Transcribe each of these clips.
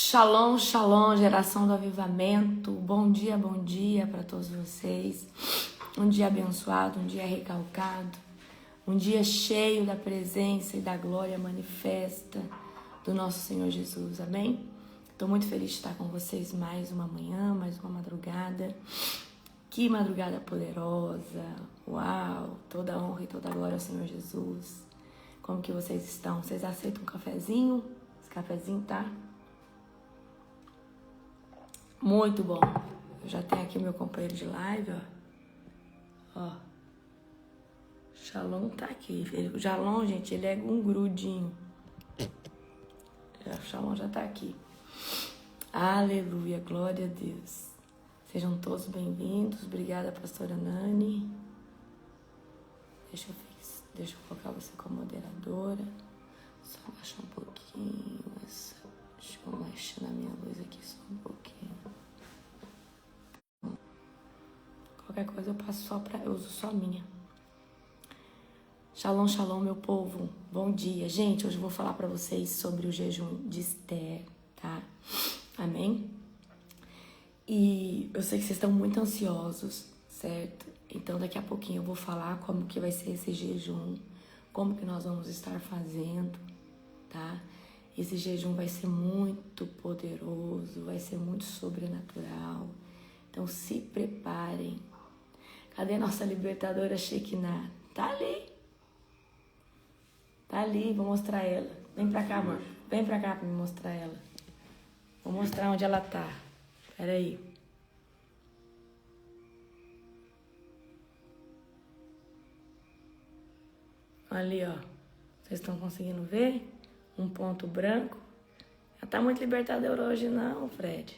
Shalom, shalom, geração do avivamento. Bom dia para todos vocês. Um dia abençoado, um dia recalcado, um dia cheio da presença e da glória manifesta do nosso Senhor Jesus. Amém? Estou muito feliz de estar com vocês mais uma manhã, mais uma madrugada. Que madrugada poderosa. Uau! Toda a honra e toda a glória ao Senhor Jesus. Como que vocês estão? Vocês aceitam um cafezinho? Esse cafezinho tá muito bom. Eu já tenho aqui meu companheiro de live, ó. Shalom tá aqui. O Shalom, gente, ele é um grudinho. O Shalom já tá aqui. Aleluia, glória a Deus. Sejam todos bem-vindos. Obrigada, pastora Nani. Deixa eu colocar você como moderadora. Só baixar um pouquinho. Deixa eu mexer na minha luz aqui só um pouquinho. Qualquer coisa eu uso só a minha. Shalom, shalom, meu povo. Bom dia. Gente, hoje eu vou falar pra vocês sobre o jejum de Esther, tá? Amém? E eu sei que vocês estão muito ansiosos, certo? Então daqui a pouquinho eu vou falar como que vai ser esse jejum, como que nós vamos estar fazendo, tá? Esse jejum vai ser muito poderoso, vai ser muito sobrenatural. Então se preparem. Cadê a nossa libertadora Shekinah? Tá ali. Tá ali, vou mostrar ela. Vem pra cá, mano. Vem pra cá pra me mostrar ela. Vou mostrar onde ela tá. Pera aí. Ali, ó. Vocês estão conseguindo ver? Um ponto branco. Ela tá muito libertadora hoje não, Fred.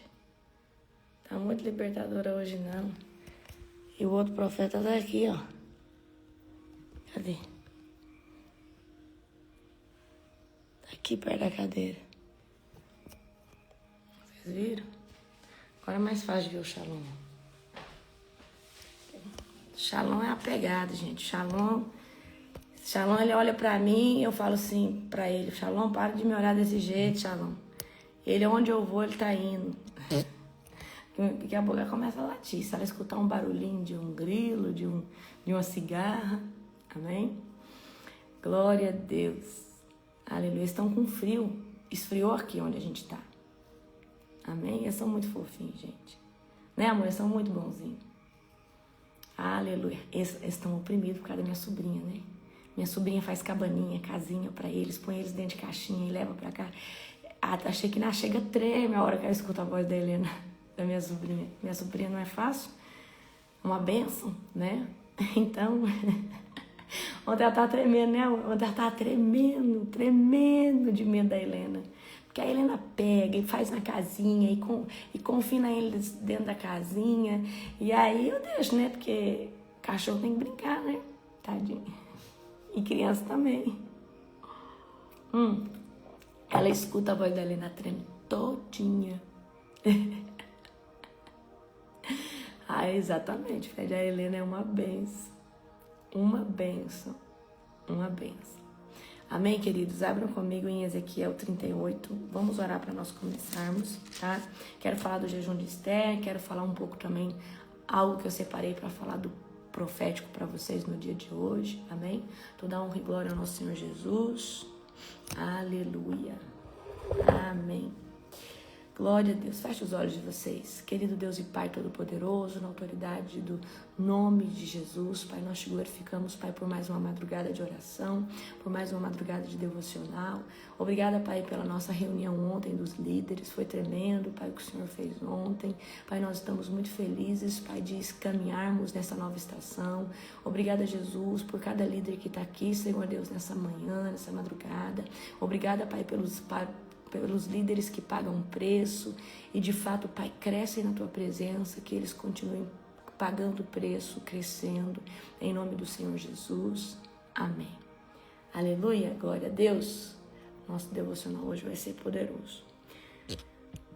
Tá muito libertadora hoje não. E o outro profeta tá aqui, ó. Cadê? Tá aqui perto da cadeira. Vocês viram? Agora é mais fácil de ver o Shalom. Shalom é a pegada, gente. Shalom, ele olha pra mim e eu falo assim pra ele: Shalom, para de me olhar desse jeito, Shalom. Ele, onde eu vou, ele tá indo. Daqui a pouco ela começa a latir. Se ela escutar um barulhinho de um grilo, de uma cigarra, amém? Glória a Deus. Aleluia. Eles estão com frio. Esfriou aqui onde a gente tá. Amém? Eles são muito fofinhos, gente. Né, amor? Eles são muito bonzinhos. Aleluia. Eles estão oprimidos por causa da minha sobrinha, né? Minha sobrinha faz cabaninha, casinha pra eles, põe eles dentro de caixinha e leva pra cá. Achei que chega treme a hora que ela escuta a voz da Helena, da minha sobrinha. Minha sobrinha não é fácil. É uma bênção, né? Então, ontem ela tava tremendo, né? Ontem ela tava tremendo de medo da Helena. Porque a Helena pega e faz na casinha e confina eles dentro da casinha. E aí eu deixo, né? Porque cachorro tem que brincar, né? Tadinho. E criança também. Ela escuta a voz da Helena, treme todinha. Exatamente, Fred. A Helena é uma benção. Uma benção. Uma benção. Amém, queridos? Abram comigo em Ezequiel 38. Vamos orar para nós começarmos, tá? Quero falar do jejum de Esther, quero falar um pouco também algo que eu separei para falar do profético para vocês no dia de hoje, amém? Toda honra e glória ao nosso Senhor Jesus. Aleluia. Amém. Glória a Deus. Feche os olhos de vocês. Querido Deus e Pai Todo-Poderoso, na autoridade do nome de Jesus, Pai, nós te glorificamos, Pai, por mais uma madrugada de oração, por mais uma madrugada de devocional. Obrigada, Pai, pela nossa reunião ontem dos líderes. Foi tremendo, Pai, o que o Senhor fez ontem. Pai, nós estamos muito felizes, Pai, de caminharmos nessa nova estação. Obrigada, Jesus, por cada líder que está aqui, Senhor Deus, nessa manhã, nessa madrugada. Obrigada, Pai, pelos líderes que pagam um preço e de fato, Pai, crescem na Tua presença, que eles continuem pagando o preço, crescendo, em nome do Senhor Jesus. Amém. Aleluia, glória a Deus. Nosso devocional hoje vai ser poderoso.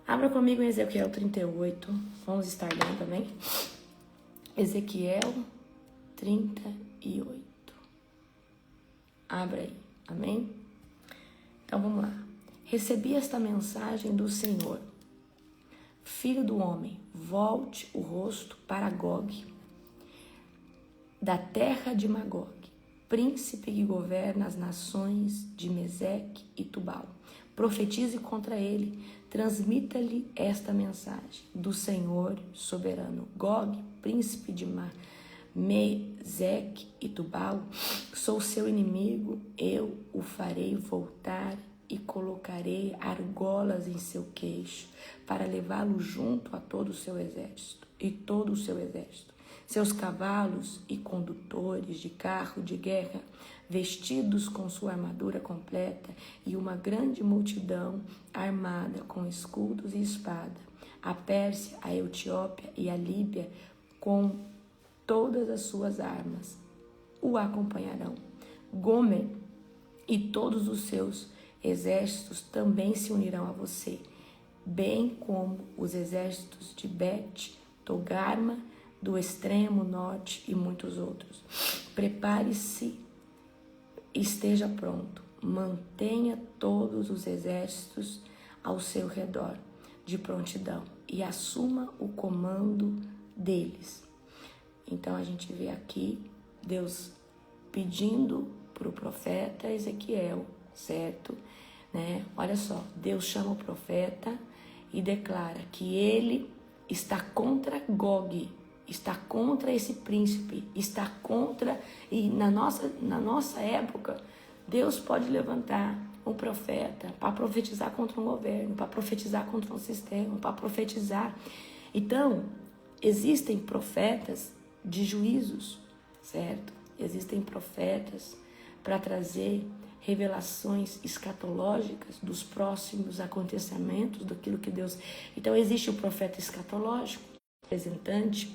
Abra comigo em Ezequiel 38, vamos estar lendo também. Ezequiel 38. Abra aí, amém? Então vamos lá. recebi esta mensagem do Senhor. Filho do homem, volte o rosto para Gog, da terra de Magog, príncipe que governa as nações de Meseque e Tubal. Profetize contra ele, transmita-lhe esta mensagem do Senhor soberano. Gog, príncipe de Meseque e Tubal, sou seu inimigo, eu o farei voltar e colocarei argolas em seu queixo, para levá-lo junto a todo o seu exército, seus cavalos e condutores de carro de guerra, vestidos com sua armadura completa, e uma grande multidão armada com escudos e espada. A Pérsia, a Etiópia e a Líbia, com todas as suas armas, o acompanharão. Gomer e todos os seus exércitos também se unirão a você, bem como os exércitos de Bet, Togarma, do extremo norte e muitos outros. Prepare-se, esteja pronto, mantenha todos os exércitos ao seu redor de prontidão e assuma o comando deles. Então a gente vê aqui Deus pedindo para o profeta Ezequiel, certo? Olha só, Deus chama o profeta e declara que ele está contra Gog, está contra esse príncipe, está contra, e na nossa época, Deus pode levantar um profeta para profetizar contra um governo, para profetizar contra um sistema, para profetizar. Então, existem profetas de juízos, certo? Existem profetas para trazer revelações escatológicas dos próximos acontecimentos, daquilo que Deus... Então, existe o profeta escatológico, representante.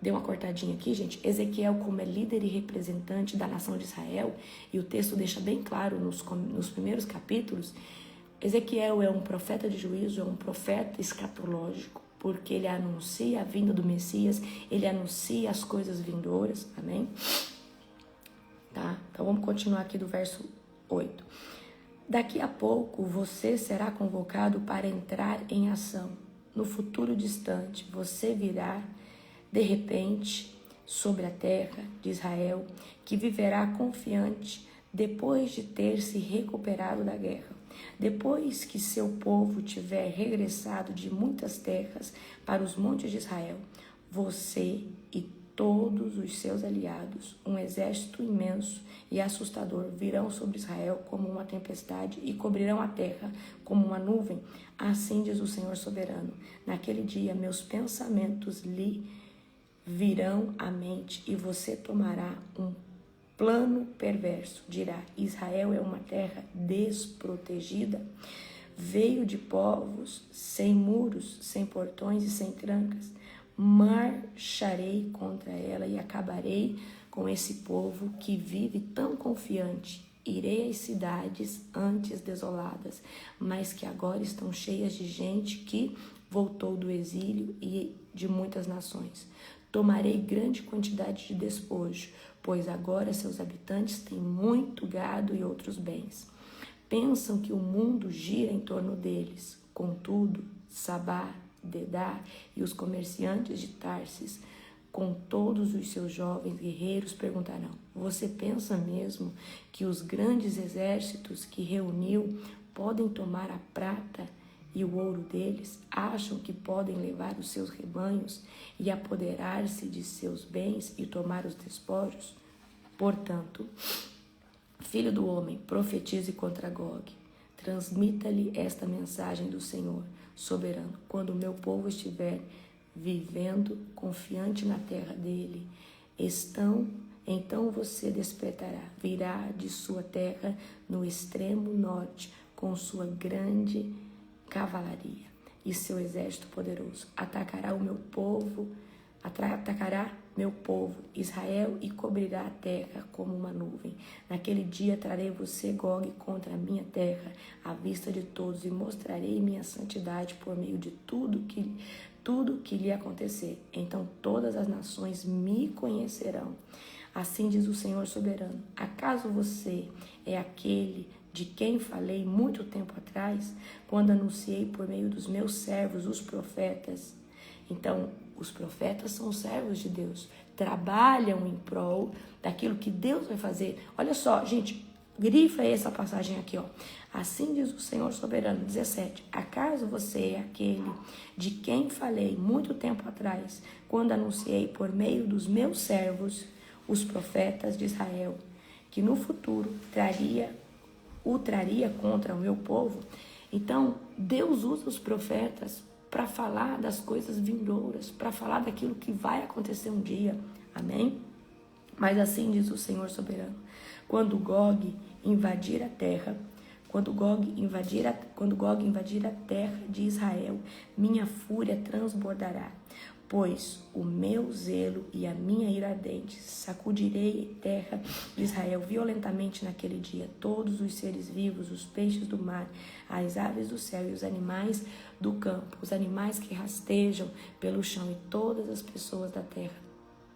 Deu uma cortadinha aqui, gente. Ezequiel, como é líder e representante da nação de Israel, e o texto deixa bem claro nos primeiros capítulos, Ezequiel é um profeta de juízo, é um profeta escatológico, porque ele anuncia a vinda do Messias, ele anuncia as coisas vindouras, amém? Tá? Então, vamos continuar aqui do verso 8. Daqui a pouco você será convocado para entrar em ação. No futuro distante, você virá de repente sobre a terra de Israel, que viverá confiante depois de ter se recuperado da guerra. Depois que seu povo tiver regressado de muitas terras para os montes de Israel, você e todos os seus aliados, um exército imenso e assustador, virão sobre Israel como uma tempestade e cobrirão a terra como uma nuvem. Assim diz o Senhor soberano: naquele dia meus pensamentos lhe virão à mente e você tomará um plano perverso. Dirá: Israel é uma terra desprotegida, veio de povos sem muros, sem portões e sem trancas. Marcharei contra ela e acabarei com esse povo que vive tão confiante. Irei às cidades antes desoladas, mas que agora estão cheias de gente que voltou do exílio e de muitas nações. Tomarei grande quantidade de despojo, pois agora seus habitantes têm muito gado e outros bens. Pensam que o mundo gira em torno deles. Contudo, Sabá, Dedá e os comerciantes de Tarsis, com todos os seus jovens guerreiros, perguntarão: você pensa mesmo que os grandes exércitos que reuniu podem tomar a prata e o ouro deles? Acham que podem levar os seus rebanhos e apoderar-se de seus bens e tomar os despojos? Portanto, filho do homem, profetize contra Gog. Transmita-lhe esta mensagem do Senhor soberano: quando o meu povo estiver vivendo confiante na terra dele, então você despertará, virá de sua terra no extremo norte com sua grande cavalaria e seu exército poderoso. Atacará meu povo Israel e cobrirá a terra como uma nuvem. Naquele dia trarei você, Gog, contra a minha terra, à vista de todos, e mostrarei minha santidade por meio de tudo que lhe acontecer. Então todas as nações me conhecerão. Assim diz o Senhor soberano: acaso você é aquele de quem falei muito tempo atrás, quando anunciei por meio dos meus servos, os profetas. Então, os profetas são os servos de Deus, trabalham em prol daquilo que Deus vai fazer. Olha só, gente, grifa essa passagem aqui, ó. Assim diz o Senhor soberano, 17. Acaso você é aquele de quem falei muito tempo atrás, quando anunciei por meio dos meus servos, os profetas de Israel, que no futuro traria contra o meu povo? Então, Deus usa os profetas para falar das coisas vindouras, para falar daquilo que vai acontecer um dia. Amém? Mas assim diz o Senhor soberano: quando Gog invadir a terra, quando Gog invadir a terra de Israel, minha fúria transbordará, pois o meu zelo e a minha ira ardente sacudirei a terra de Israel violentamente naquele dia. Todos os seres vivos, os peixes do mar, as aves do céu e os animais do campo, os animais que rastejam pelo chão e todas as pessoas da terra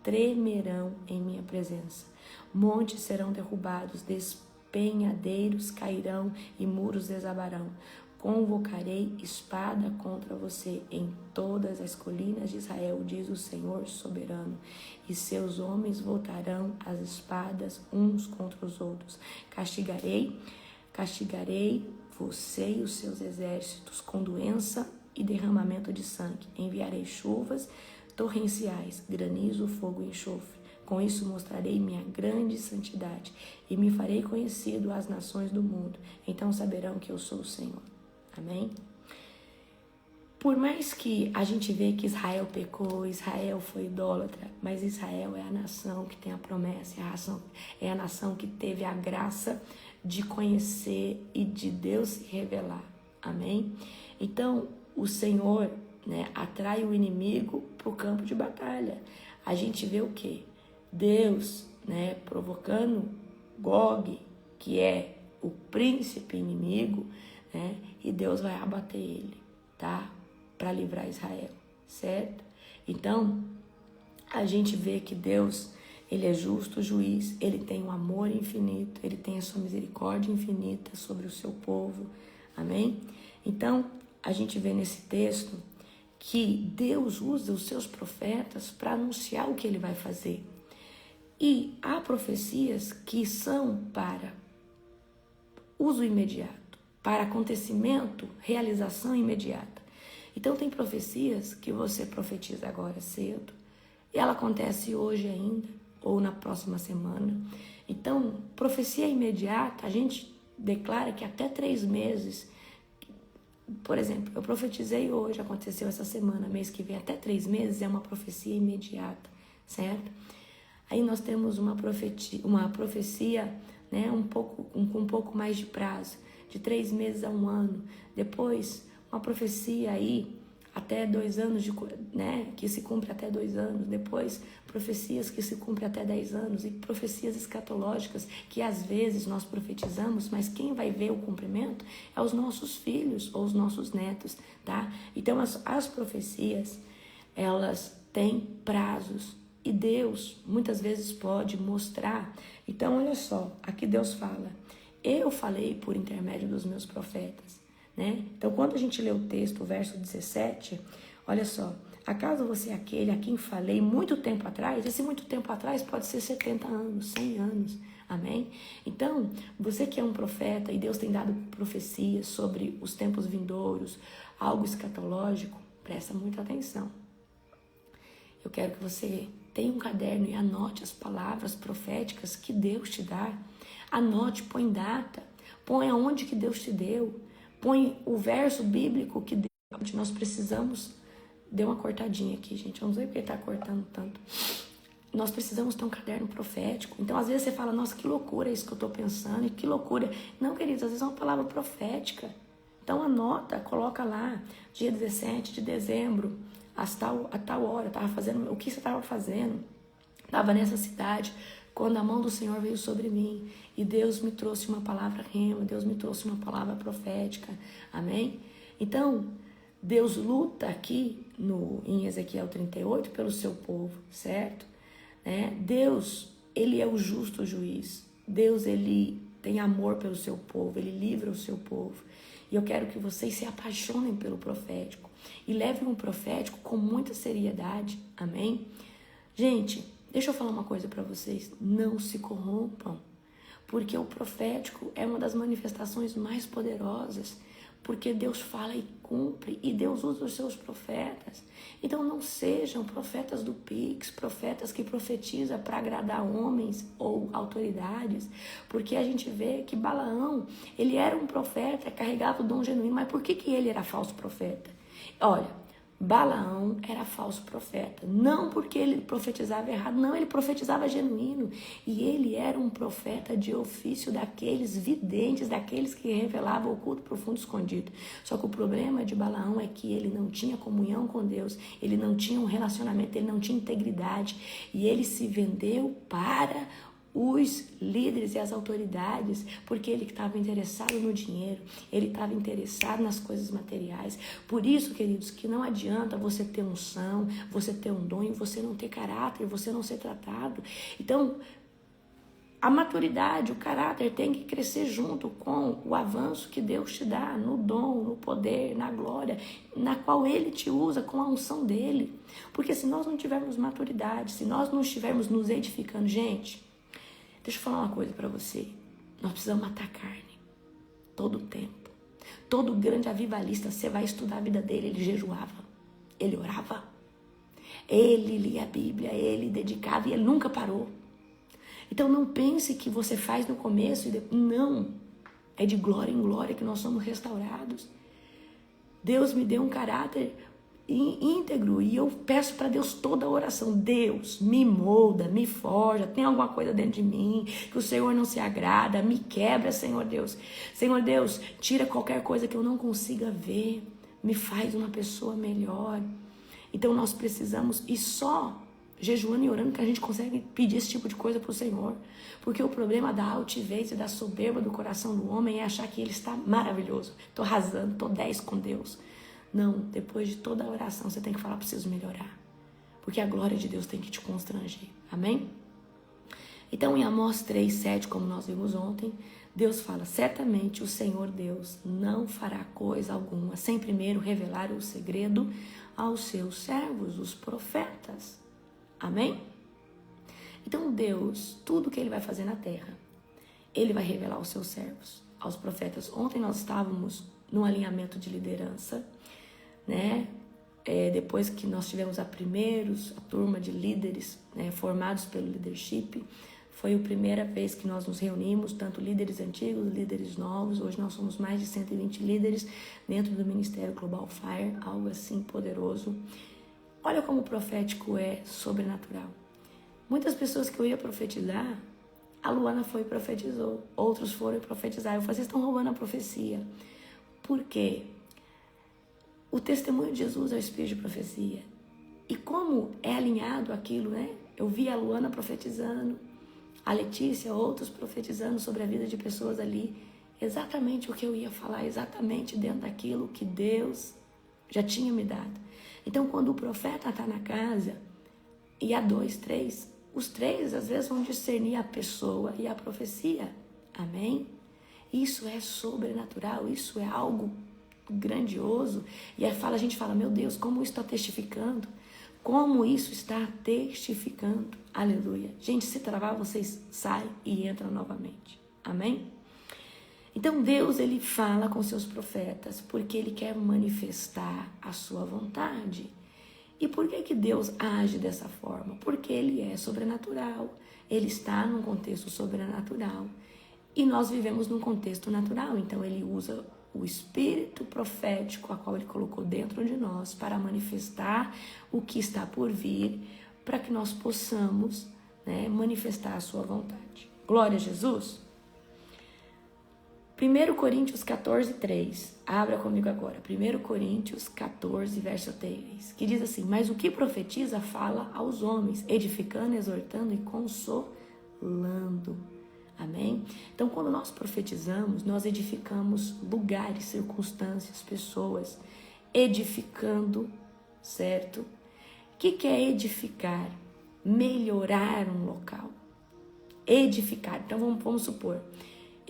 tremerão em minha presença. Montes serão derrubados, despenhadeiros cairão e muros desabarão. Convocarei espada contra você em todas as colinas de Israel, diz o Senhor soberano, e seus homens voltarão as espadas uns contra os outros. Castigarei você e os seus exércitos com doença e derramamento de sangue. Enviarei chuvas torrenciais, granizo, fogo e enxofre. Com isso mostrarei minha grande santidade e me farei conhecido às nações do mundo. Então saberão que eu sou o Senhor. Amém? Por mais que a gente vê que Israel pecou, Israel foi idólatra, mas Israel é a nação que tem a promessa, é a nação que teve a graça de conhecer e de Deus se revelar. Amém? Então, o Senhor, atrai o inimigo para o campo de batalha. A gente vê o quê? Deus, provocando Gog, que é o príncipe inimigo, e Deus vai abater ele, tá? Para livrar Israel, certo? Então, a gente vê que Deus, ele é justo juiz, ele tem um amor infinito, ele tem a sua misericórdia infinita sobre o seu povo, amém? Então, a gente vê nesse texto que Deus usa os seus profetas para anunciar o que ele vai fazer. E há profecias que são para uso imediato, para acontecimento, realização imediata. Então tem profecias que você profetiza agora cedo, e ela acontece hoje ainda, ou na próxima semana. Então, profecia imediata, a gente declara que até 3 meses... Por exemplo, eu profetizei hoje, aconteceu essa semana, mês que vem, até 3 meses é uma profecia imediata, certo? Aí nós temos uma profecia, com um pouco mais de prazo, de 3 meses a 1 ano. Depois, uma profecia aí até 2 anos, que se cumpre até 2 anos. Depois, profecias que se cumprem até 10 anos. E profecias escatológicas que às vezes nós profetizamos, mas quem vai ver o cumprimento é os nossos filhos ou os nossos netos, tá? Então, as profecias, elas têm prazos. E Deus, muitas vezes, pode mostrar. Então, olha só, aqui Deus fala: eu falei por intermédio dos meus profetas. Então, quando a gente lê o texto, o verso 17, olha só: acaso você é aquele a quem falei muito tempo atrás? Esse muito tempo atrás pode ser 70 anos, 100 anos, amém? Então, você que é um profeta e Deus tem dado profecias sobre os tempos vindouros, algo escatológico, presta muita atenção. Eu quero que você tenha um caderno e anote as palavras proféticas que Deus te dá. Anote, põe data, põe aonde que Deus te deu. Põe o verso bíblico que nós precisamos. Deu uma cortadinha aqui, gente. Vamos ver porque está cortando tanto. Nós precisamos ter um caderno profético. Então, às vezes você fala: nossa, que loucura isso que eu estou pensando. E que loucura. Não, queridos, às vezes é uma palavra profética. Então, anota, coloca lá. Dia 17 de dezembro, a tal hora, estava fazendo. O que você estava fazendo? Estava nessa cidade, quando a mão do Senhor veio sobre mim, e Deus me trouxe uma palavra rema, Deus me trouxe uma palavra profética, amém? Então, Deus luta aqui em Ezequiel 38 pelo seu povo, certo? Deus, ele é o justo juiz. Deus, ele tem amor pelo seu povo, ele livra o seu povo. E eu quero que vocês se apaixonem pelo profético e levem o profético com muita seriedade, amém? Gente, deixa eu falar uma coisa para vocês, não se corrompam, porque o profético é uma das manifestações mais poderosas, porque Deus fala e cumpre, e Deus usa os seus profetas. Então não sejam profetas do Pix, profetas que profetizam para agradar homens ou autoridades, porque a gente vê que Balaão, ele era um profeta, carregava o dom genuíno, mas por que ele era falso profeta? Olha, Balaão era falso profeta, não porque ele profetizava errado, não, ele profetizava genuíno, e ele era um profeta de ofício daqueles videntes, daqueles que revelavam o oculto profundo escondido. Só que o problema de Balaão é que ele não tinha comunhão com Deus, ele não tinha um relacionamento, ele não tinha integridade, e ele se vendeu para os líderes e as autoridades, porque ele estava interessado no dinheiro, ele estava interessado nas coisas materiais. Por isso, queridos, que não adianta você ter unção, você ter um dom e você não ter caráter, você não ser tratado. Então, a maturidade, o caráter tem que crescer junto com o avanço que Deus te dá no dom, no poder, na glória, na qual Ele te usa com a unção dEle. Porque se nós não tivermos maturidade, se nós não estivermos nos edificando, gente, deixa eu falar uma coisa para você. Nós precisamos matar a carne. Todo o tempo. Todo grande avivalista, você vai estudar a vida dele, ele jejuava. Ele orava. Ele lia a Bíblia, ele dedicava e ele nunca parou. Então não pense que você faz no começo e depois. Não. É de glória em glória que nós somos restaurados. Deus me deu um caráter íntegro, e eu peço para Deus toda a oração: Deus, me molda, me forja, tem alguma coisa dentro de mim que o Senhor não se agrada, me quebra, Senhor Deus. Senhor Deus, tira qualquer coisa que eu não consiga ver, me faz uma pessoa melhor. Então nós precisamos, e só jejuando e orando que a gente consegue pedir esse tipo de coisa para o Senhor, porque o problema da altivez e da soberba do coração do homem é achar que ele está maravilhoso, estou arrasando, estou 10 com Deus. Não, depois de toda a oração você tem que falar: preciso melhorar, porque a glória de Deus tem que te constranger, amém? Então em Amós 3:7, como nós vimos ontem, Deus fala: certamente o Senhor Deus não fará coisa alguma sem primeiro revelar o segredo aos seus servos, os profetas, amém? Então Deus, tudo que Ele vai fazer na terra, Ele vai revelar aos seus servos, aos profetas. Ontem nós estávamos num alinhamento de liderança, né? Depois que nós tivemos a turma de líderes, né, formados pelo leadership, foi a primeira vez que nós nos reunimos, tanto líderes antigos, líderes novos. Hoje nós somos mais de 120 líderes dentro do Ministério Global Fire, algo assim poderoso. Olha como o profético é sobrenatural. Muitas pessoas que eu ia profetizar, a Luana foi e profetizou, outros foram e profetizaram. Eu falei: vocês estão roubando a profecia. Por quê? O testemunho de Jesus é o espírito de profecia. E como é alinhado aquilo, né? Eu vi a Luana profetizando, a Letícia, outros profetizando sobre a vida de pessoas ali. Exatamente o que eu ia falar, exatamente dentro daquilo que Deus já tinha me dado. Então, quando o profeta está na casa, e há 2, 3, os 3 às vezes vão discernir a pessoa e a profecia. Amém? Isso é sobrenatural, isso é algo grandioso. E a gente fala: meu Deus, como isso está testificando, como isso está testificando, aleluia. Gente, se travar, vocês saem e entram novamente, amém? Então Deus, Ele fala com seus profetas porque Ele quer manifestar a sua vontade. E por que Deus age dessa forma? Porque Ele é sobrenatural, Ele está num contexto sobrenatural e nós vivemos num contexto natural. Então Ele usa o espírito profético a qual Ele colocou dentro de nós para manifestar o que está por vir, para que nós possamos, né, manifestar a sua vontade. Glória a Jesus! 1 Coríntios 14:3, abra comigo agora, 1 Coríntios 14, verso 3, que diz assim: mas o que profetiza fala aos homens, edificando, exortando e consolando. Amém? Então, quando nós profetizamos, nós edificamos lugares, circunstâncias, pessoas, edificando, certo? O que é edificar? Melhorar um local. Edificar. Então, vamos supor,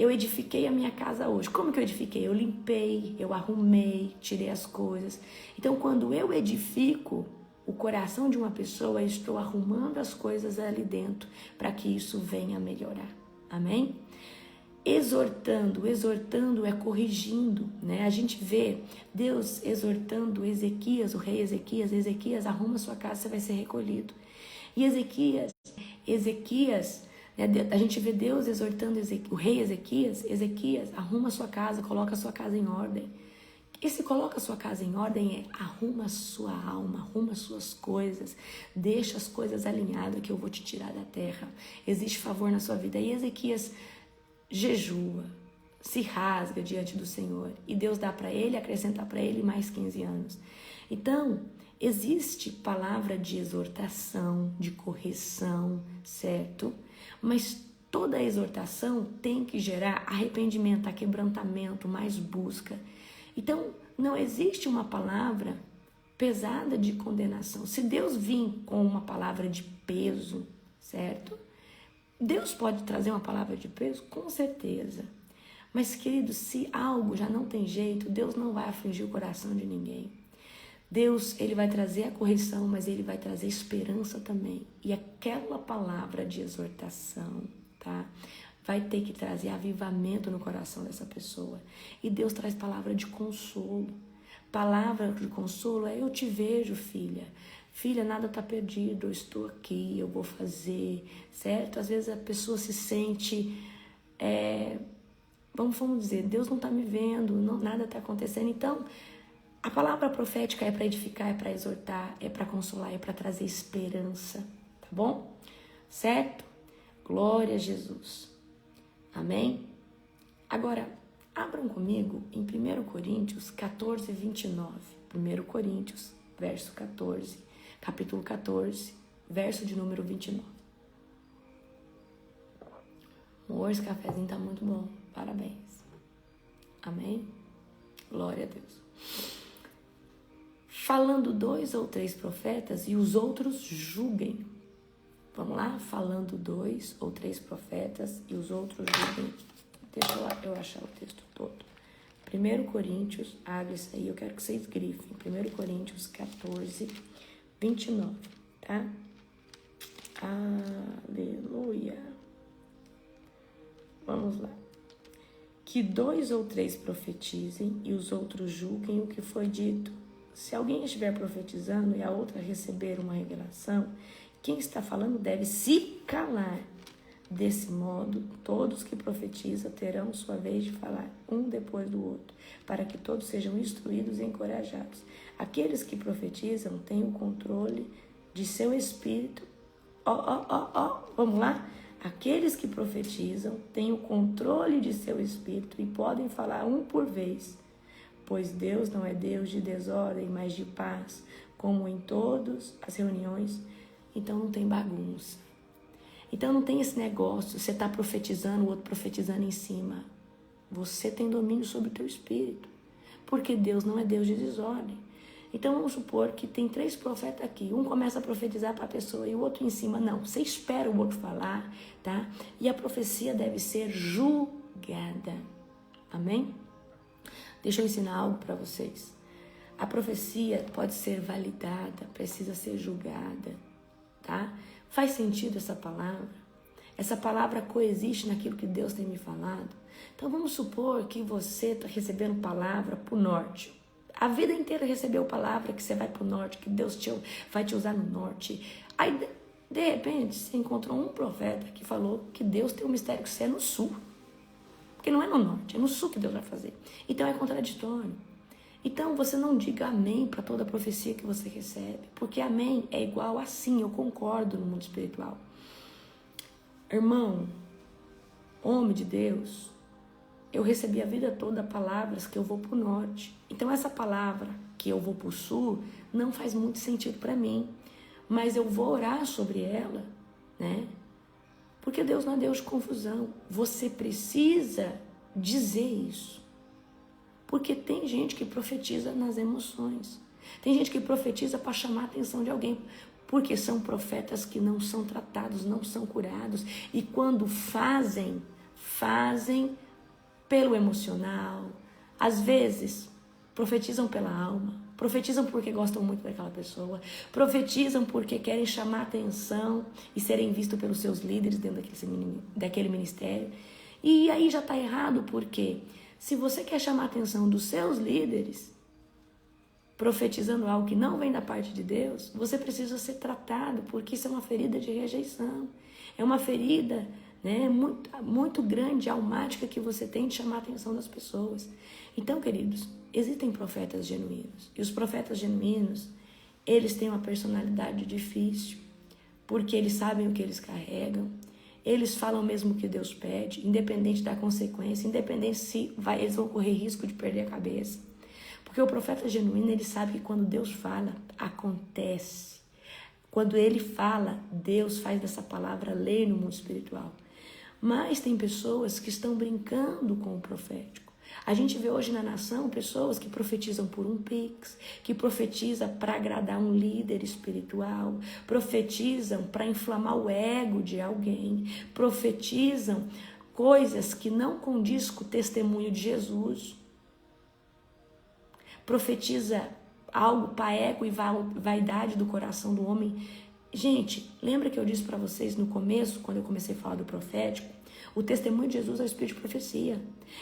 Eu edifiquei a minha casa hoje. Como que eu edifiquei? Eu limpei, eu arrumei, tirei as coisas. Então, quando eu edifico o coração de uma pessoa, eu estou arrumando as coisas ali dentro para que isso venha a melhorar. Amém? Exortando é corrigindo, né? A gente vê Deus exortando Ezequias, o rei Ezequias, arruma sua casa, você vai ser recolhido. E Ezequias, né? A gente vê Deus exortando o rei Ezequias, arruma sua casa, coloca a sua casa em ordem. Esse coloca a sua casa em ordem arruma a sua alma, arruma as suas coisas, deixa as coisas alinhadas que eu vou te tirar da terra. Existe favor na sua vida. E Ezequias jejua, se rasga diante do Senhor e Deus dá para ele, acrescenta para ele mais 15 anos. Então, existe palavra de exortação, de correção, certo? Mas toda exortação tem que gerar arrependimento, quebrantamento, mais busca. Então, não existe uma palavra pesada de condenação. Se Deus vir com uma palavra de peso, certo? Deus pode trazer uma palavra de peso? Com certeza. Mas, querido, se algo já não tem jeito, Deus não vai afligir o coração de ninguém. Deus, ele vai trazer a correção, mas ele vai trazer esperança também. E aquela palavra de exortação, tá? Vai ter que trazer avivamento no coração dessa pessoa. E Deus traz palavra de consolo. Palavra de consolo é: eu te vejo, filha. Filha, nada está perdido, eu estou aqui, eu vou fazer, certo? Às vezes a pessoa se sente, vamos dizer, Deus não está me vendo, nada está acontecendo. Então, a palavra profética é para edificar, é para exortar, é para consolar, é para trazer esperança, tá bom? Certo? Glória a Jesus. Amém? Agora, abram comigo em 1 Coríntios 14, 29. 1 Coríntios, verso 14. Capítulo 14, verso de número 29. Hoje esse cafezinho tá muito bom. Parabéns. Amém? Glória a Deus. Falando 2 ou 3 profetas e os outros julguem. Vamos lá? Falando 2 ou 3 profetas e os outros julguem. Deixa eu achar o texto todo. 1 Coríntios, abre isso aí, eu quero que vocês grifem. 1 Coríntios 14, 29, tá? Aleluia. Vamos lá. Que 2 ou 3 profetizem e os outros julguem o que foi dito. Se alguém estiver profetizando e a outra receber uma revelação, quem está falando deve se calar. Desse modo, todos que profetizam terão sua vez de falar, um depois do outro, para que todos sejam instruídos e encorajados. Aqueles que profetizam têm o controle de seu espírito. Vamos lá? Aqueles que profetizam têm o controle de seu espírito e podem falar um por vez. Pois Deus não é Deus de desordem, mas de paz, como em todas as reuniões. Então não tem bagunça. Então não tem esse negócio, você está profetizando, o outro profetizando em cima. Você tem domínio sobre o teu espírito, porque Deus não é Deus de desordem. Então vamos supor que tem 3 profetas aqui, um começa a profetizar para a pessoa e o outro em cima. Não, você espera o outro falar, tá? E a profecia deve ser julgada. Amém? Deixa eu ensinar algo para vocês. A profecia pode ser validada, precisa ser julgada, tá? Faz sentido essa palavra? Essa palavra coexiste naquilo que Deus tem me falado? Então vamos supor que você está recebendo palavra para o norte. A vida inteira recebeu palavra que você vai para o norte, que Deus vai te usar no norte. Aí, de repente, você encontrou um profeta que falou que Deus tem um mistério que você é no sul. Porque não é no norte, é no sul que Deus vai fazer. Então é contraditório. Então você não diga amém para toda a profecia que você recebe. Porque amém é igual a sim, eu concordo no mundo espiritual. Irmão, homem de Deus, eu recebi a vida toda palavras que eu vou para o norte. Então essa palavra que eu vou para o sul não faz muito sentido para mim. Mas eu vou orar sobre ela, né? Porque Deus não é Deus de confusão. Você precisa dizer isso. Porque tem gente que profetiza nas emoções. Tem gente que profetiza para chamar a atenção de alguém. Porque são profetas que não são tratados, não são curados. E quando fazem pelo emocional, às vezes profetizam pela alma, profetizam porque gostam muito daquela pessoa, profetizam porque querem chamar atenção e serem vistos pelos seus líderes dentro daquele ministério. E aí já está errado, porque se você quer chamar a atenção dos seus líderes, profetizando algo que não vem da parte de Deus, você precisa ser tratado, porque isso é uma ferida de rejeição. É uma ferida, né, muito grande, almática, que você tem de chamar a atenção das pessoas. Então, queridos, existem profetas genuínos. E os profetas genuínos, eles têm uma personalidade difícil, porque eles sabem o que eles carregam. Eles falam mesmo o que Deus pede, independente da consequência, independente se eles vão correr risco de perder a cabeça. Porque o profeta genuíno, ele sabe que quando Deus fala, acontece. Quando ele fala, Deus faz dessa palavra lei no mundo espiritual. Mas tem pessoas que estão brincando com o profético. A gente vê hoje na nação pessoas que profetizam por um pix, que profetizam para agradar um líder espiritual, profetizam para inflamar o ego de alguém, profetizam coisas que não condiz com o testemunho de Jesus. Profetiza algo para ego e vaidade do coração do homem. Gente, lembra que eu disse para vocês no começo, quando eu comecei a falar do profético? O testemunho de Jesus é o espírito de profecia.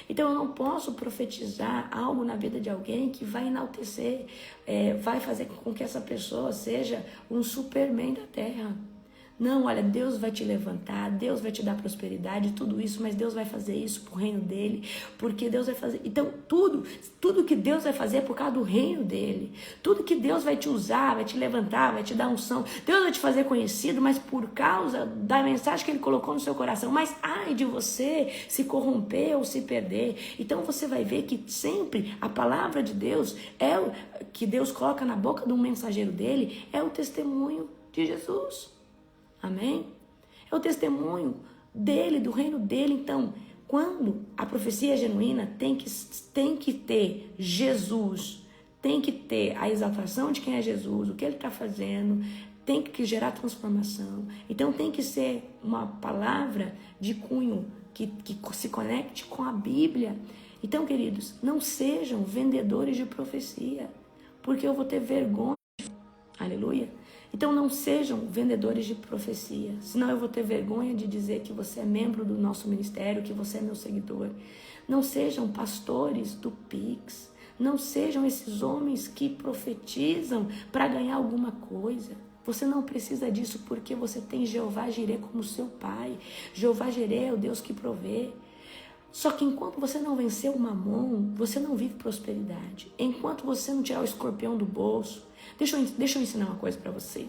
Então eu não posso profetizar algo na vida de alguém que vai enaltecer, vai fazer com que essa pessoa seja um Superman da terra. Não, olha, Deus vai te levantar, Deus vai te dar prosperidade, tudo isso, mas Deus vai fazer isso pro reino dele, porque Deus vai fazer. Então, tudo que Deus vai fazer é por causa do reino dele. Tudo que Deus vai te usar, vai te levantar, vai te dar unção. Deus vai te fazer conhecido, mas por causa da mensagem que ele colocou no seu coração. Mas ai de você se corromper ou se perder. Então, você vai ver que sempre a palavra de Deus é o que Deus coloca na boca de um mensageiro dele, é o testemunho de Jesus. Amém? É o testemunho dele, do reino dele. Então, quando a profecia é genuína, tem que ter Jesus, tem que ter a exaltação de quem é Jesus, o que ele está fazendo, tem que gerar transformação. Então, tem que ser uma palavra de cunho que se conecte com a Bíblia. Então, queridos, não sejam vendedores de profecia, porque eu vou ter vergonha. Aleluia. Então não sejam vendedores de profecia, senão eu vou ter vergonha de dizer que você é membro do nosso ministério, que você é meu seguidor. Não sejam pastores do Pix, não sejam esses homens que profetizam para ganhar alguma coisa. Você não precisa disso porque você tem Jeová Jireh como seu pai. Jeová Jireh é o Deus que provê. Só que enquanto você não vencer o mamon, você não vive prosperidade. Enquanto você não tirar o escorpião do bolso, deixa eu ensinar uma coisa para você.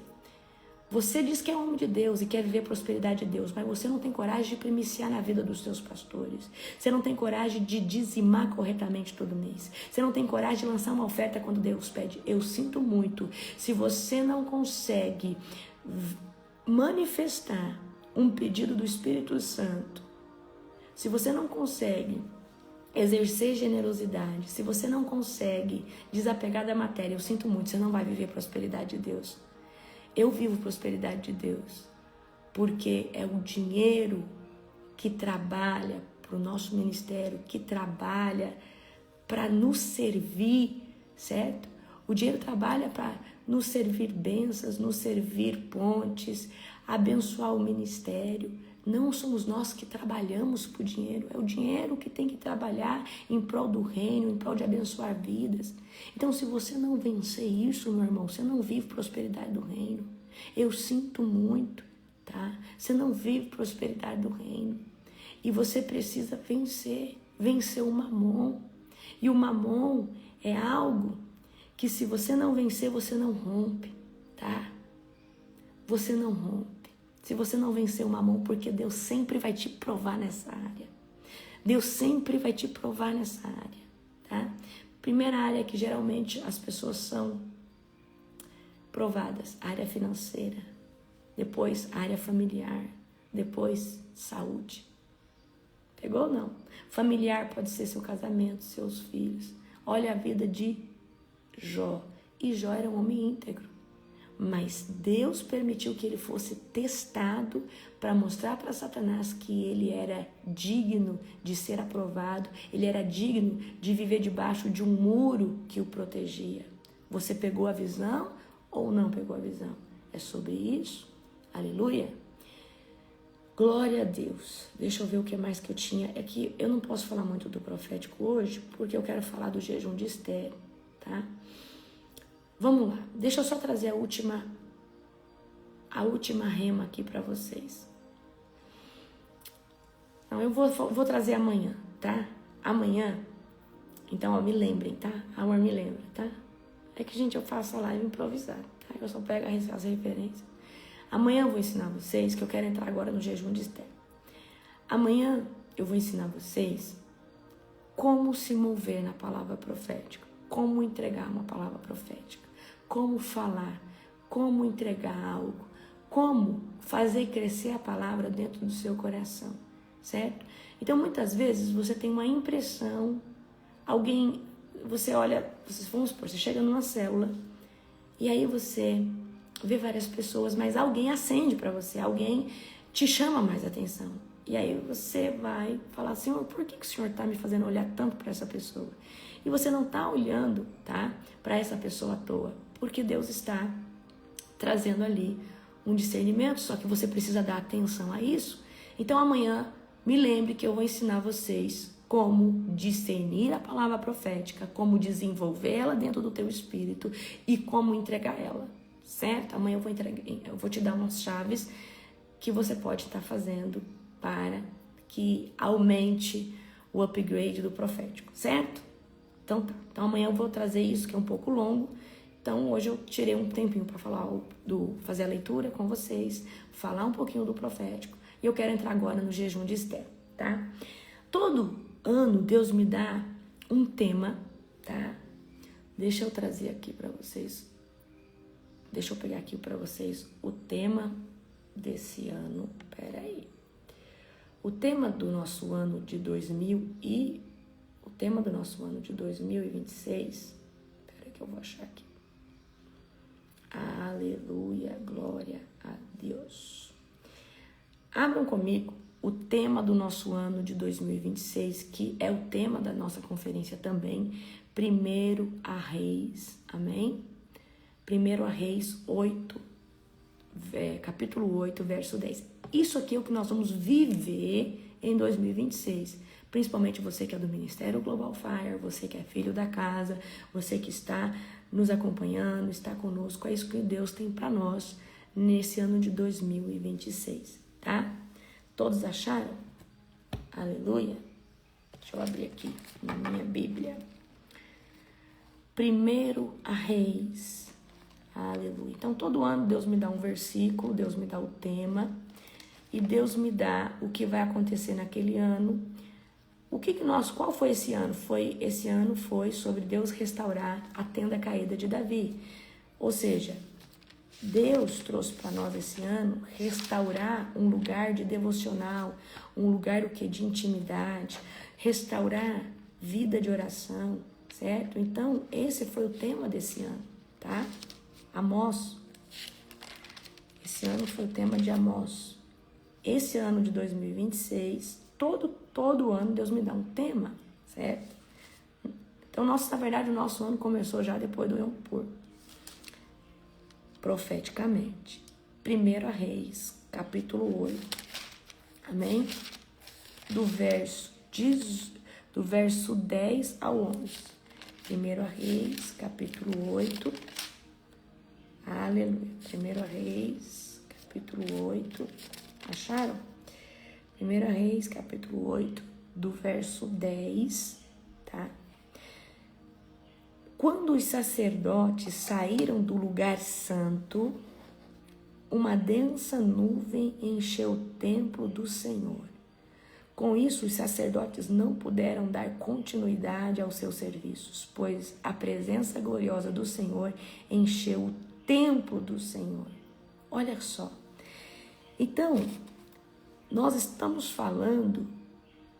Você diz que é homem de Deus e quer viver a prosperidade de Deus, mas você não tem coragem de primiciar na vida dos seus pastores. Você não tem coragem de dizimar corretamente todo mês. Você não tem coragem de lançar uma oferta quando Deus pede. Eu sinto muito. Se você não consegue manifestar um pedido do Espírito Santo, se você não consegue exercer generosidade, se você não consegue desapegar da matéria, eu sinto muito, você não vai viver a prosperidade de Deus. Eu vivo prosperidade de Deus, porque é o dinheiro que trabalha para o nosso ministério, que trabalha para nos servir, certo? O dinheiro trabalha para nos servir bênçãos, nos servir pontes, abençoar o ministério. Não somos nós que trabalhamos por dinheiro, é o dinheiro que tem que trabalhar em prol do reino, em prol de abençoar vidas. Então, se você não vencer isso, meu irmão, você não vive prosperidade do reino. Eu sinto muito, tá? Você não vive prosperidade do reino. E você precisa vencer o mamon. E o mamon é algo que se você não vencer, você não rompe, tá? Você não rompe. Se você não vencer o mamon, porque Deus sempre vai te provar nessa área. Deus sempre vai te provar nessa área, tá? Primeira área que geralmente as pessoas são provadas, área financeira. Depois, área familiar. Depois, saúde. Pegou ou não? Familiar pode ser seu casamento, seus filhos. Olha a vida de Jó. E Jó era um homem íntegro. mas Deus permitiu que ele fosse testado para mostrar para Satanás que ele era digno de ser aprovado, ele era digno de viver debaixo de um muro que o protegia. Você pegou a visão ou não pegou a visão? É sobre isso. Aleluia. Glória a Deus. Deixa eu ver o que mais que eu tinha. É que eu não posso falar muito do profético hoje, porque eu quero falar do jejum de Esther, tá? Vamos lá. Deixa eu só trazer a última rema aqui para vocês. Não, eu vou trazer amanhã, tá? Amanhã. Então, ó, me lembrem, tá? Amor, me lembra, tá? É que, gente, eu faço a live improvisada, tá? Eu só pego as referências. Amanhã eu vou ensinar vocês, que eu quero entrar agora no jejum de Esther. Amanhã eu vou ensinar vocês como se mover na palavra profética, como entregar uma palavra profética, como falar, como entregar algo, como fazer crescer a palavra dentro do seu coração, certo? Então, muitas vezes você tem uma impressão, você olha, vamos supor, você chega numa célula e aí você vê várias pessoas, mas alguém acende para você, alguém te chama mais atenção. E aí você vai falar, Senhor, por que o Senhor está me fazendo olhar tanto para essa pessoa? E você não está olhando, tá, para essa pessoa à toa, porque Deus está trazendo ali um discernimento, só que você precisa dar atenção a isso. Então amanhã, me lembre que eu vou ensinar vocês como discernir a palavra profética, como desenvolvê-la dentro do teu espírito e como entregar ela. Certo? Amanhã eu vou te dar umas chaves que você pode estar fazendo para que aumente o upgrade do profético, certo? Então tá. Então amanhã eu vou trazer isso que é um pouco longo. Então hoje eu tirei um tempinho para fazer a leitura com vocês, falar um pouquinho do profético. E eu quero entrar agora no jejum de Esther, tá? Todo ano Deus me dá um tema, tá? Deixa eu trazer aqui para vocês. Deixa eu pegar aqui para vocês o tema desse ano. Peraí. O tema do nosso ano de 2026. Peraí que eu vou achar aqui. Aleluia, glória a Deus. Abram comigo o tema do nosso ano de 2026, que é o tema da nossa conferência também. 1 a Reis. Amém? 1 a Reis 8, capítulo 8, verso 10. Isso aqui é o que nós vamos viver em 2026. Principalmente você que é do Ministério Global Fire, você que é filho da casa, você que está nos acompanhando, está conosco. É isso que Deus tem para nós nesse ano de 2026, tá? Todos acharam? Aleluia. Deixa eu abrir aqui na minha Bíblia. 1 a Reis. Aleluia. Então, todo ano Deus me dá um versículo, Deus me dá o tema e Deus me dá o que vai acontecer naquele ano. Qual foi esse ano? Esse ano foi sobre Deus restaurar a tenda caída de Davi. Ou seja, Deus trouxe para nós esse ano restaurar um lugar de devocional, um lugar de intimidade, restaurar vida de oração, certo? Então, esse foi o tema desse ano, tá? Amós. Esse ano foi o tema de Amós. Esse ano de 2026, todo ano Deus me dá um tema, certo? Então, na verdade, o nosso ano começou já depois do Yom Kippur. Profeticamente. 1 a Reis, capítulo 8. Amém? Do verso 10 ao 11. 1 a Reis, capítulo 8. Aleluia. 1 a Reis, capítulo 8. Acharam? 1 Reis, capítulo 8, do verso 10, tá? Quando os sacerdotes saíram do lugar santo, uma densa nuvem encheu o templo do Senhor. Com isso, os sacerdotes não puderam dar continuidade aos seus serviços, pois a presença gloriosa do Senhor encheu o templo do Senhor. Olha só. Então, nós estamos falando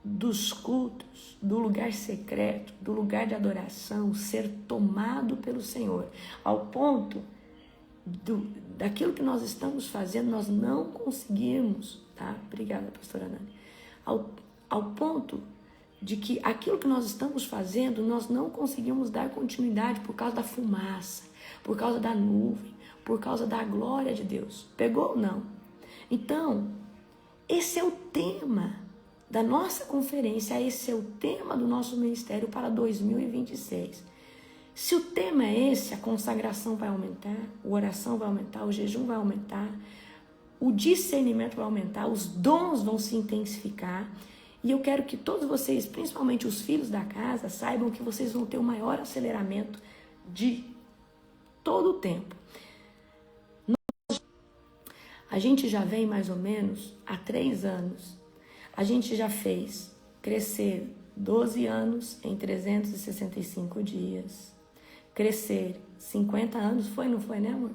dos cultos, do lugar secreto, do lugar de adoração ser tomado pelo Senhor, ao ponto daquilo que nós estamos fazendo, nós não conseguimos, tá? Obrigada, pastora Nani. Ao ponto de que aquilo que nós estamos fazendo, nós não conseguimos dar continuidade por causa da fumaça, por causa da nuvem, por causa da glória de Deus. Pegou ou não? Então, esse é o tema da nossa conferência, esse é o tema do nosso ministério para 2026. Se o tema é esse, a consagração vai aumentar, a oração vai aumentar, o jejum vai aumentar, o discernimento vai aumentar, os dons vão se intensificar. E eu quero que todos vocês, principalmente os filhos da casa, saibam que vocês vão ter o maior aceleramento de todo o tempo. A gente já vem mais ou menos há 3 anos. A gente já fez crescer 12 anos em 365 dias. Crescer 50 anos, não foi, né, amor?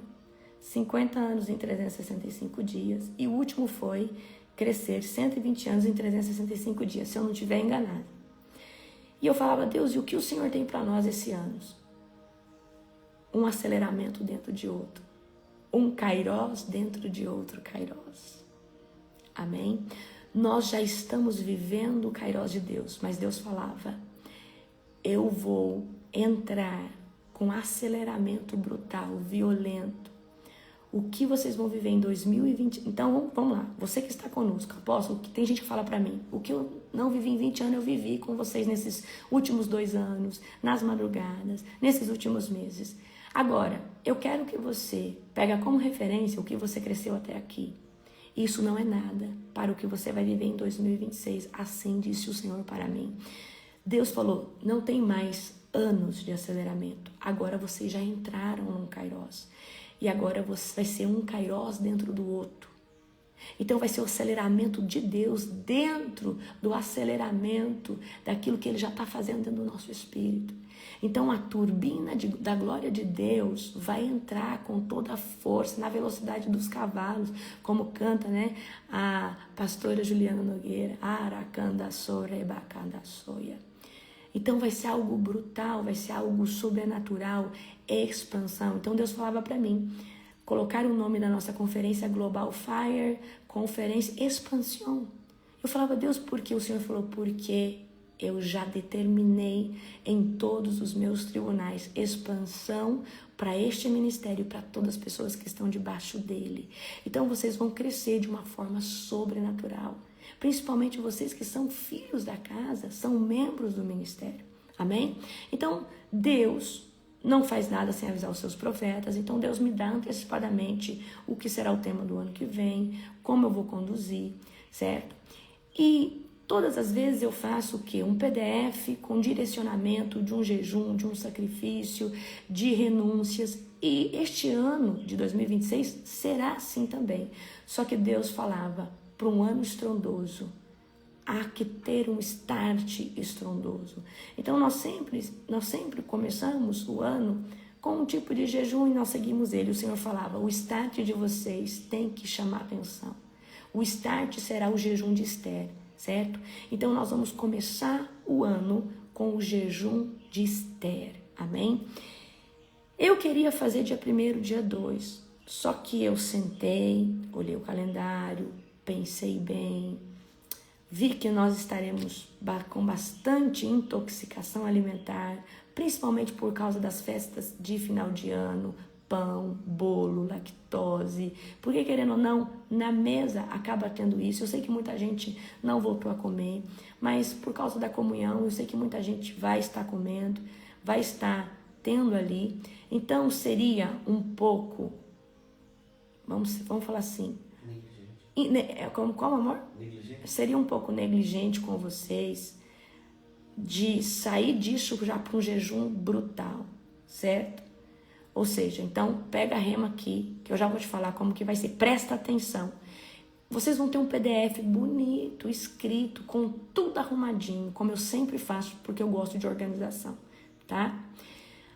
50 anos em 365 dias. E o último foi crescer 120 anos em 365 dias, se eu não estiver enganado. E eu falava, Deus, e o que o Senhor tem para nós esse ano? Um aceleramento dentro de outro. Um kairós dentro de outro kairós. Amém? Nós já estamos vivendo o kairós de Deus, mas Deus falava, eu vou entrar com aceleramento brutal, violento. O que vocês vão viver em 2020? Então, vamos lá. Você que está conosco, apóstolo, que tem gente que fala para mim, o que eu não vivi em 20 anos, eu vivi com vocês nesses últimos 2 anos, nas madrugadas, nesses últimos meses. Agora, eu quero que você pegue como referência o que você cresceu até aqui. Isso não é nada para o que você vai viver em 2026. Assim disse o Senhor para mim. Deus falou, não tem mais anos de aceleramento. Agora vocês já entraram num kairós. E agora vai ser um kairós dentro do outro. Então vai ser o aceleramento de Deus dentro do aceleramento daquilo que Ele já está fazendo dentro do nosso espírito. Então a turbina da glória de Deus vai entrar com toda a força, na velocidade dos cavalos, como canta, né, a pastora Juliana Nogueira. Aracandaçorebacandaçoia. Então vai ser algo brutal, vai ser algo sobrenatural, expansão. Então Deus falava para mim, colocar o nome da nossa conferência Global Fire, Conferência Expansão. Eu falava, Deus, por quê? O Senhor falou, porque eu já determinei em todos os meus tribunais expansão para este ministério e para todas as pessoas que estão debaixo dele. Então vocês vão crescer de uma forma sobrenatural. Principalmente vocês que são filhos da casa, são membros do ministério. Amém? Então, Deus não faz nada sem avisar os seus profetas. Então, Deus me dá antecipadamente o que será o tema do ano que vem, como eu vou conduzir, certo? E todas as vezes eu faço o quê? Um PDF com direcionamento de um jejum, de um sacrifício, de renúncias. E este ano de 2026 será assim também. Só que Deus falava, para um ano estrondoso, há que ter um start estrondoso. Então nós sempre começamos o ano com um tipo de jejum e nós seguimos ele. O Senhor falava, o start de vocês tem que chamar atenção. O start será o jejum de Esther, certo? Então nós vamos começar o ano com o jejum de Esther, amém? Eu queria fazer dia 1º, dia 2, só que eu sentei, olhei o calendário, pensei bem, vi que nós estaremos com bastante intoxicação alimentar, principalmente por causa das festas de final de ano, pão, bolo, lactose, porque querendo ou não, na mesa acaba tendo isso. Eu sei que muita gente não voltou a comer, mas por causa da comunhão, eu sei que muita gente vai estar comendo, vai estar tendo ali. Então seria um pouco, vamos falar assim, como amor? Negligente. Seria um pouco negligente com vocês de sair disso já para um jejum brutal, certo? Ou seja, então pega a rema aqui, que eu já vou te falar como que vai ser. Presta atenção. Vocês vão ter um PDF bonito, escrito, com tudo arrumadinho, como eu sempre faço, porque eu gosto de organização, tá?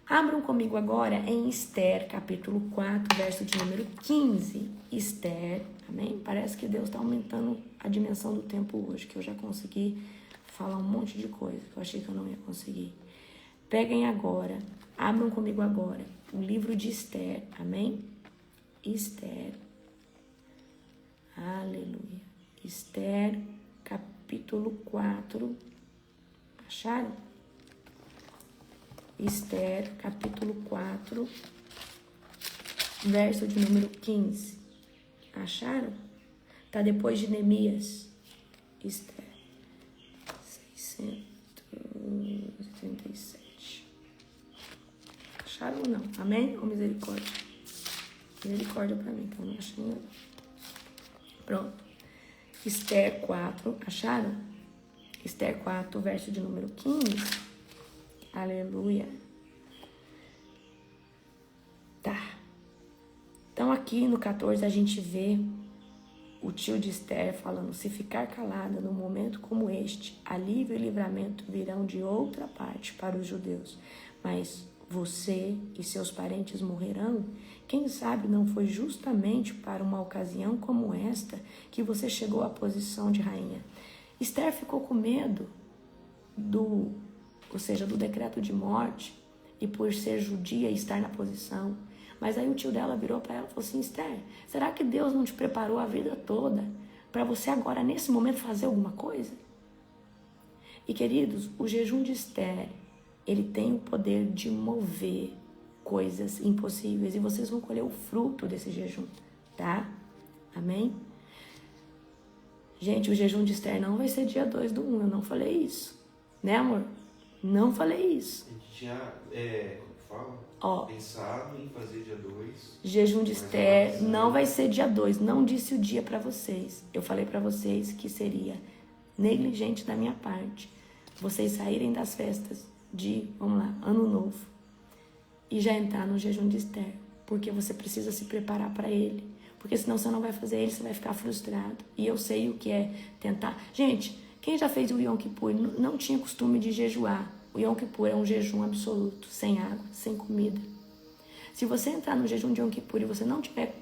Abram comigo agora em Esther, capítulo 4, verso de número 15. Esther, amém? Parece que Deus está aumentando a dimensão do tempo hoje, que eu já consegui falar um monte de coisa que eu achei que eu não ia conseguir. Peguem agora, abram comigo agora o livro de Esther, amém? Esther. Aleluia. Esther, capítulo 4. Acharam? Esther, capítulo 4, verso de número 15. Acharam? Tá depois de Neemias. Esther. 637. Acharam ou não? Amém? Ou misericórdia? Misericórdia para mim, que eu não achei nada. Pronto. Esther 4. Acharam? Esther 4, verso de número 15. Aleluia. Tá. Então aqui no 14 a gente vê o tio de Esther falando: se ficar calada num momento como este, alívio e livramento virão de outra parte para os judeus. Mas você e seus parentes morrerão. Quem sabe não foi justamente para uma ocasião como esta que você chegou à posição de rainha. Esther ficou com medo do decreto de morte e por ser judia e estar na posição. Mas aí o tio dela virou para ela e falou assim: Esther, será que Deus não te preparou a vida toda para você agora, nesse momento, fazer alguma coisa? E queridos, o jejum de Esther, ele tem o poder de mover coisas impossíveis e vocês vão colher o fruto desse jejum, tá? Amém? Gente, o jejum de Esther não vai ser dia 2 do 1, eu não falei isso. Né, amor? Não falei isso. A gente tinha, como fala? Pensado em fazer dia 2. Jejum de Esther não vai ser dia 2. Não disse o dia para vocês. Eu falei para vocês que seria negligente da minha parte vocês saírem das festas de, vamos lá, Ano Novo e já entrar no jejum de Esther. Porque você precisa se preparar para ele. Porque senão você não vai fazer ele, você vai ficar frustrado. E eu sei o que é tentar. Gente, quem já fez o Yom Kippur não tinha costume de jejuar. O Yom Kippur é um jejum absoluto, sem água, sem comida. Se você entrar no jejum de Yom Kippur e você não tiver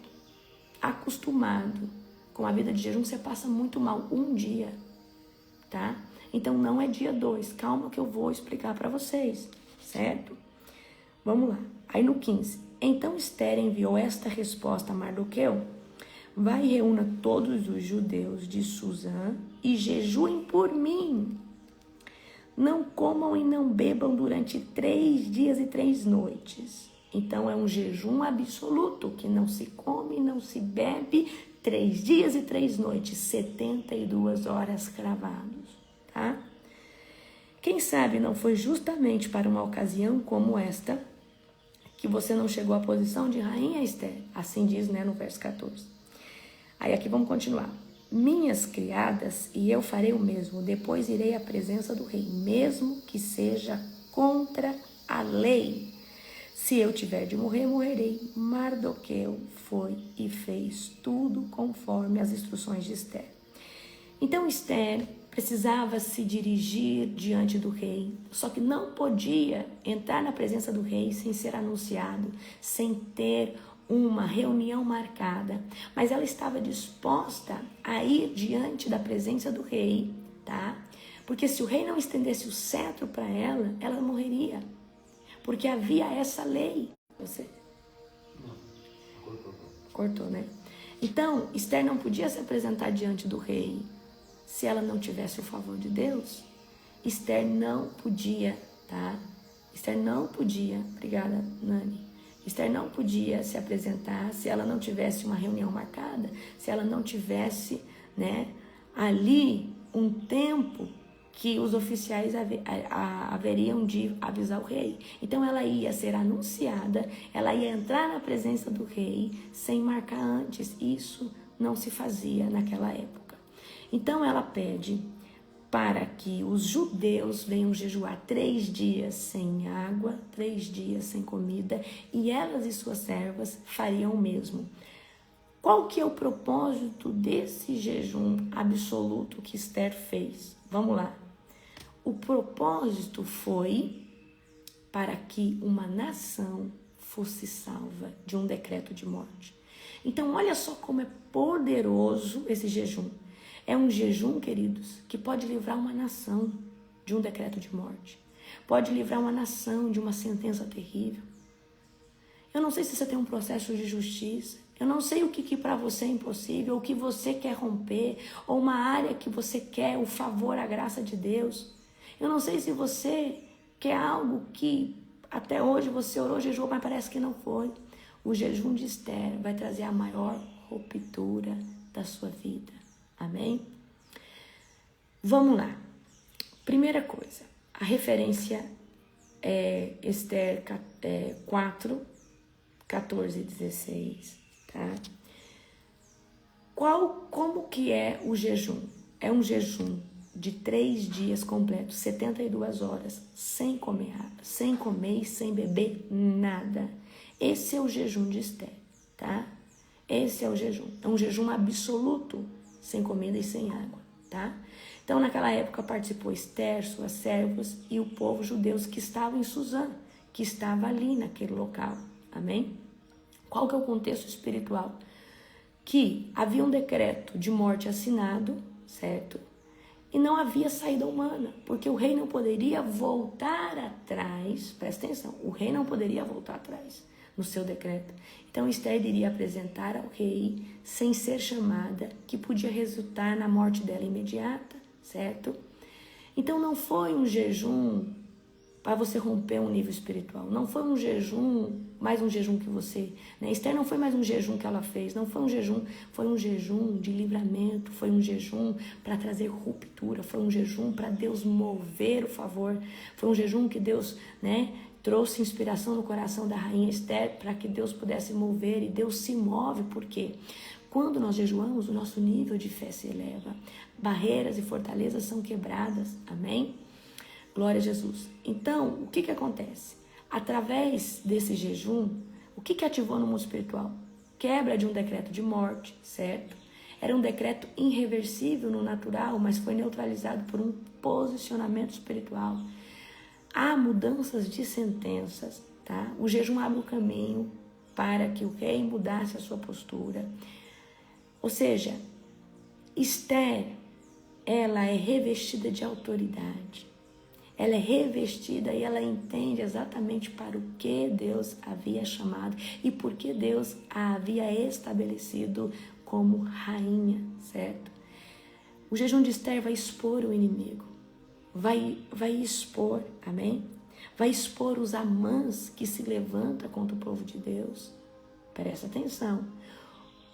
acostumado com a vida de jejum, você passa muito mal um dia, tá? Então não é dia 2. Calma que eu vou explicar para vocês, certo? Vamos lá. Aí no 15. Então Esther enviou esta resposta a Mardoqueu: vai e reúna todos os judeus de Suzã e jejuem por mim. Não comam e não bebam durante 3 dias e 3 noites. Então é um jejum absoluto, que não se come e não se bebe 3 dias e 3 noites, 72 horas cravados, tá? Quem sabe não foi justamente para uma ocasião como esta que você não chegou à posição de rainha, Esther? Assim diz, né, no verso 14. Aí aqui vamos continuar. Minhas criadas e eu farei o mesmo, depois irei à presença do rei, mesmo que seja contra a lei. Se eu tiver de morrer, morrerei. Mardoqueu foi e fez tudo conforme as instruções de Esther. Então Esther precisava se dirigir diante do rei, só que não podia entrar na presença do rei sem ser anunciado, sem ter uma reunião marcada, mas ela estava disposta a ir diante da presença do rei, tá? Porque se o rei não estendesse o cetro para ela, ela morreria, porque havia essa lei. Você cortou, né? Então, Esther não podia se apresentar diante do rei se ela não tivesse o favor de Deus. Esther não podia, tá? Esther não podia, obrigada, Nani. Esther não podia se apresentar se ela não tivesse uma reunião marcada, se ela não tivesse, né, ali um tempo que os oficiais haveriam de avisar o rei. Então ela ia ser anunciada, ela ia entrar na presença do rei sem marcar antes. Isso não se fazia naquela época. Então ela pede para que os judeus venham jejuar 3 dias sem água, 3 dias sem comida, e elas e suas servas fariam o mesmo. Qual que é o propósito desse jejum absoluto que Esther fez? Vamos lá. O propósito foi para que uma nação fosse salva de um decreto de morte. Então olha só como é poderoso esse jejum. É um jejum, queridos, que pode livrar uma nação de um decreto de morte. Pode livrar uma nação de uma sentença terrível. Eu não sei se você tem um processo de justiça. Eu não sei o que para você é impossível, o que você quer romper, ou uma área que você quer o favor, a graça de Deus. Eu não sei se você quer algo que até hoje você orou, jejuou, mas parece que não foi. O jejum de Esther vai trazer a maior ruptura da sua vida. Amém? Vamos lá. Primeira coisa, a referência é Esther 4, 14 e 16, tá? Como que é o jejum? É um jejum de 3 dias completos, 72 horas, sem comer e sem beber nada. Esse é o jejum de Esther, tá? Esse é o jejum. É um jejum absoluto, sem comida e sem água, tá? Então, naquela época, participou Esther, suas servas e o povo judeus que estava em Suzã, que estava ali naquele local. Amém? Qual que é o contexto espiritual? Que havia um decreto de morte assinado, certo? E não havia saída humana, porque o rei não poderia voltar atrás. Presta atenção, o rei não poderia voltar atrás no seu decreto. Então, Esther iria apresentar ao rei, sem ser chamada, que podia resultar na morte dela imediata, certo? Então, não foi um jejum para você romper um nível espiritual. Não foi um jejum, mais um jejum que você... Né? Esther não foi mais um jejum que ela fez. Não foi um jejum de livramento. Foi um jejum para trazer ruptura. Foi um jejum para Deus mover o favor. Foi um jejum que Deus, né, trouxe inspiração no coração da rainha Esther para que Deus pudesse mover. E Deus se move, por quê? Quando nós jejuamos, o nosso nível de fé se eleva. Barreiras e fortalezas são quebradas. Amém? Glória a Jesus. Então, o que acontece? Através desse jejum, o que ativou no mundo espiritual? Quebra de um decreto de morte, certo? Era um decreto irreversível no natural, mas foi neutralizado por um posicionamento espiritual. Há mudanças de sentenças, tá? O jejum abre o caminho para que o rei mudasse a sua postura. Ou seja, Esther, ela é revestida de autoridade. Ela é revestida e ela entende exatamente para o que Deus havia chamado e por que Deus a havia estabelecido como rainha, certo? O jejum de Esther vai expor o inimigo, vai expor, amém? Vai expor os Amãs que se levantam contra o povo de Deus. Presta atenção.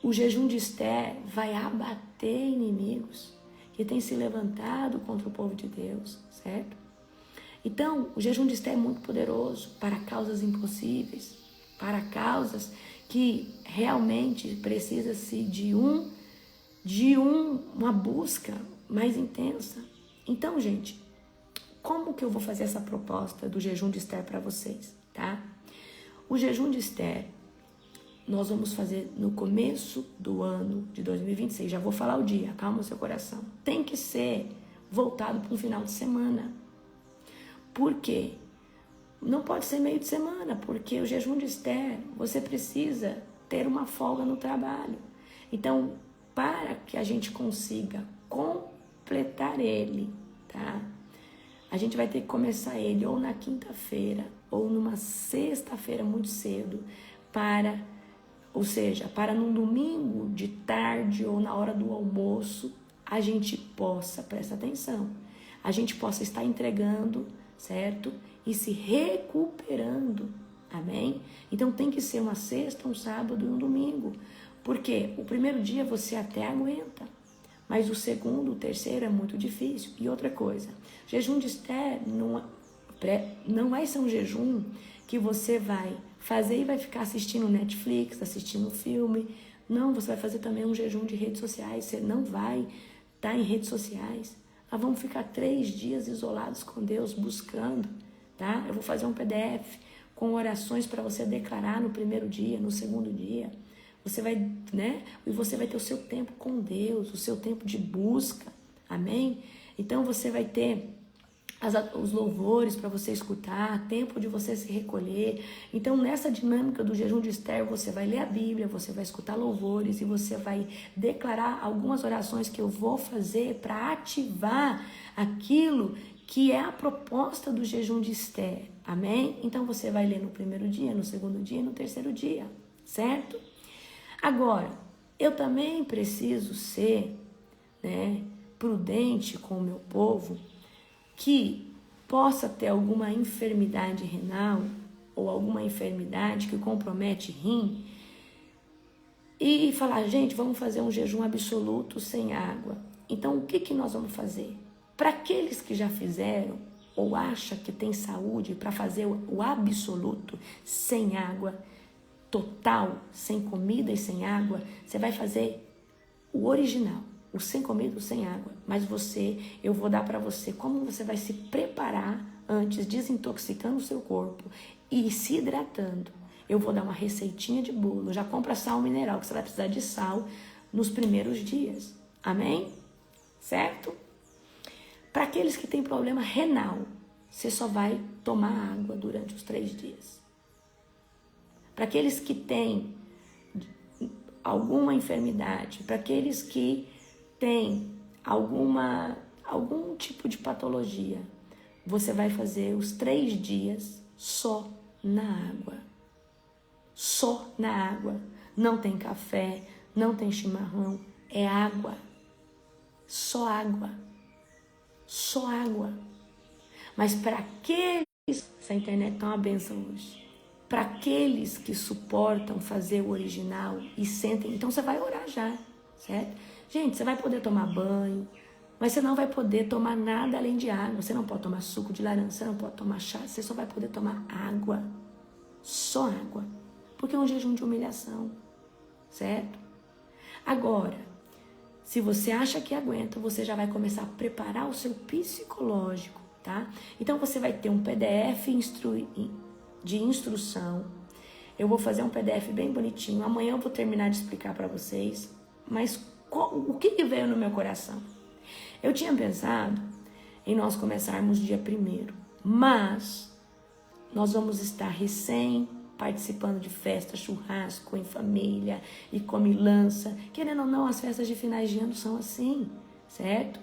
O jejum de Esther vai abater inimigos que têm se levantado contra o povo de Deus, certo? Então, o jejum de Esther é muito poderoso para causas impossíveis, para causas que realmente precisa-se de uma busca mais intensa. Então, gente, como que eu vou fazer essa proposta do jejum de Esther para vocês, tá? O jejum de Esther, nós vamos fazer no começo do ano de 2026. Já vou falar o dia, calma o seu coração. Tem que ser voltado para um final de semana. Por quê? Não pode ser meio de semana, porque o jejum de Esther, você precisa ter uma folga no trabalho. Então, para que a gente consiga completar ele, tá? A gente vai ter que começar ele ou na quinta-feira ou numa sexta-feira muito cedo, ou seja, para num domingo de tarde ou na hora do almoço, a gente possa, presta atenção, a gente possa estar entregando, certo? E se recuperando, amém? Então tem que ser uma sexta, um sábado e um domingo, porque o primeiro dia você até aguenta, mas o segundo, o terceiro é muito difícil. E outra coisa, jejum de Esther não vai ser um jejum que você vai fazer e vai ficar assistindo Netflix, assistindo filme. Não, você vai fazer também um jejum de redes sociais, você não vai estar em redes sociais. Nós vamos ficar 3 dias isolados com Deus, buscando, tá? Eu vou fazer um PDF com orações para você declarar no primeiro dia, no segundo dia. Você vai, né? E você vai ter o seu tempo com Deus, o seu tempo de busca, amém? Então você vai ter os louvores para você escutar, tempo de você se recolher. Então, nessa dinâmica do jejum de Esther, você vai ler a Bíblia, você vai escutar louvores e você vai declarar algumas orações que eu vou fazer para ativar aquilo que é a proposta do jejum de Esther, amém? Então você vai ler no primeiro dia, no segundo dia e no terceiro dia, certo? Agora, eu também preciso ser, né, prudente com o meu povo, que possa ter alguma enfermidade renal ou alguma enfermidade que compromete rim, e falar, gente, vamos fazer um jejum absoluto sem água. Então, o que nós vamos fazer? Para aqueles que já fizeram ou acham que tem saúde para fazer o absoluto sem água, total, sem comida e sem água, você vai fazer o original, o sem comida, o sem água. Mas eu vou dar para você como você vai se preparar antes, desintoxicando o seu corpo e se hidratando. Eu vou dar uma receitinha de bolo. Já compra sal mineral, que você vai precisar de sal nos primeiros dias. Amém? Certo? Para aqueles que têm problema renal, você só vai tomar água durante os 3 dias. Para aqueles que têm alguma enfermidade, para aqueles que têm algum tipo de patologia, você vai fazer os 3 dias só na água. Só na água. Não tem café, não tem chimarrão, é água. Só água. Só água. Mas para aqueles... Essa internet tá uma benção hoje. Para aqueles que suportam fazer o original e sentem... Então você vai orar já, certo? Gente, você vai poder tomar banho, mas você não vai poder tomar nada além de água. Você não pode tomar suco de laranja, você não pode tomar chá, você só vai poder tomar água. Só água. Porque é um jejum de humilhação, certo? Agora, se você acha que aguenta, você já vai começar a preparar o seu psicológico, tá? Então você vai ter um PDF de instrução. Eu vou fazer um PDF bem bonitinho. Amanhã eu vou terminar de explicar para vocês. Mas o que veio no meu coração? Eu tinha pensado em nós começarmos dia 1º, mas nós vamos estar participando de festa, churrasco em família e comilança. Querendo ou não, as festas de finais de ano são assim, certo?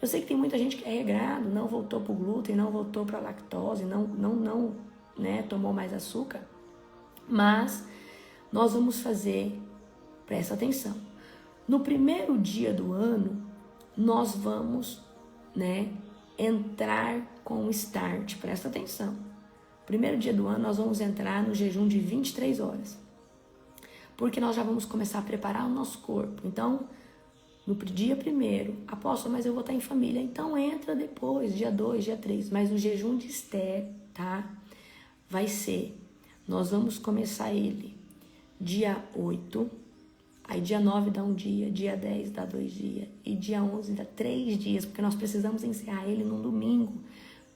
Eu sei que tem muita gente que é regrado, não voltou pro glúten, não voltou pra lactose, não, né, tomou mais açúcar. Mas nós vamos fazer, presta atenção, no primeiro dia do ano, nós vamos, né, entrar com o start, presta atenção. Primeiro dia do ano, nós vamos entrar no jejum de 23 horas. Porque nós já vamos começar a preparar o nosso corpo. Então, no dia 1º, apóstolo, mas eu vou estar em família. Então, entra depois, dia 2, dia 3. Mas o jejum de Esther, tá? Vai ser, nós vamos começar ele dia 8. Aí dia 9 dá 1 dia, dia 10 dá 2 dias. E dia 11 dá 3 dias. Porque nós precisamos encerrar ele no domingo,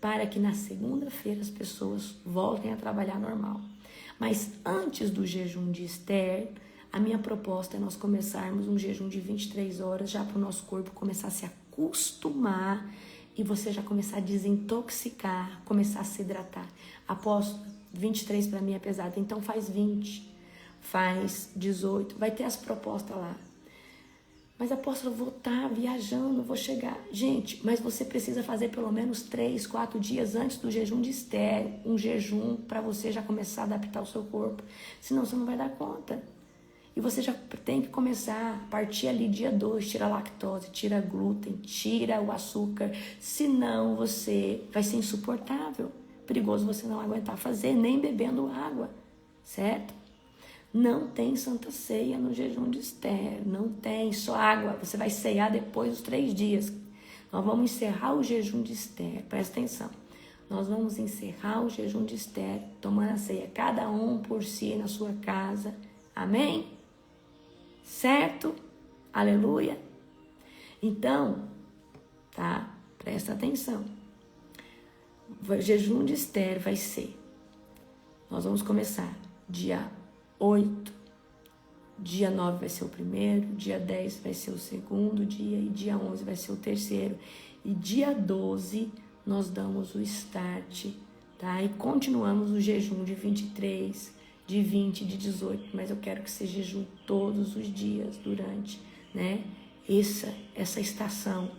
para que na segunda-feira as pessoas voltem a trabalhar normal. Mas antes do jejum de Esther, a minha proposta é nós começarmos um jejum de 23 horas, já para o nosso corpo começar a se acostumar e você já começar a desintoxicar, começar a se hidratar. Apóstolo, 23 para mim é pesado, então faz 20, faz 18, vai ter as propostas lá. Mas, apóstolo, eu vou estar viajando, vou chegar. Gente, mas você precisa fazer pelo menos 3, 4 dias antes do jejum de Esther. Um jejum para você já começar a adaptar o seu corpo. Senão você não vai dar conta. E você já tem que começar a partir ali dia 2. Tira a lactose, tira a glúten, tira o açúcar. Senão você vai ser insuportável. Perigoso você não aguentar fazer, nem bebendo água. Certo? Não tem Santa Ceia no jejum de Esther, não tem, só água. Você vai ceiar depois dos 3 dias. Nós vamos encerrar o jejum de Esther, presta atenção. Nós vamos encerrar o jejum de Esther, tomando a ceia, cada um por si na sua casa. Amém? Certo? Aleluia? Então, tá? Presta atenção. O jejum de Esther vai ser, nós vamos começar dia 8, dia 9 vai ser o primeiro, dia 10 vai ser o segundo dia e dia 11 vai ser o terceiro. E dia 12 nós damos o start, tá? E continuamos o jejum de 23, de 20, de 18, mas eu quero que você jejue todos os dias durante, né, essa estação.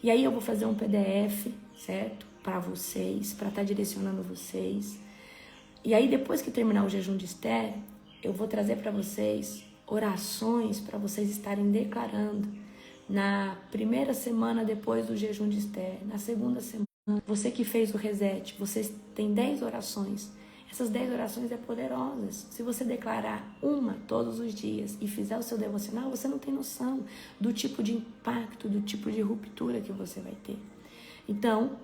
E aí eu vou fazer um PDF certo? Para vocês, para estar direcionando vocês. E aí, depois que terminar o jejum de Esther, eu vou trazer para vocês orações para vocês estarem declarando na primeira semana depois do jejum de Esther, na segunda semana. Você que fez o reset, você tem 10 orações. Essas 10 orações é poderosas. Se você declarar uma todos os dias e fizer o seu devocional, você não tem noção do tipo de impacto, do tipo de ruptura que você vai ter. Então,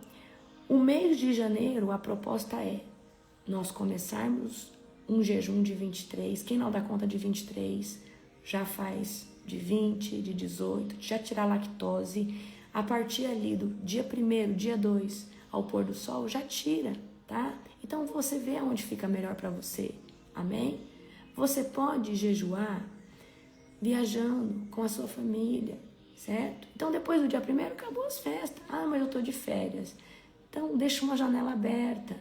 o mês de janeiro, a proposta é nós começarmos um jejum de 23. Quem não dá conta de 23, já faz de 20, de 18, já tirar lactose. A partir ali do dia 1º, dia 2, ao pôr do sol, já tira, tá? Então, você vê aonde fica melhor para você, amém? Você pode jejuar viajando com a sua família, certo? Então, depois do dia 1º, acabou as festas. Ah, mas eu tô de férias. Então, deixa uma janela aberta,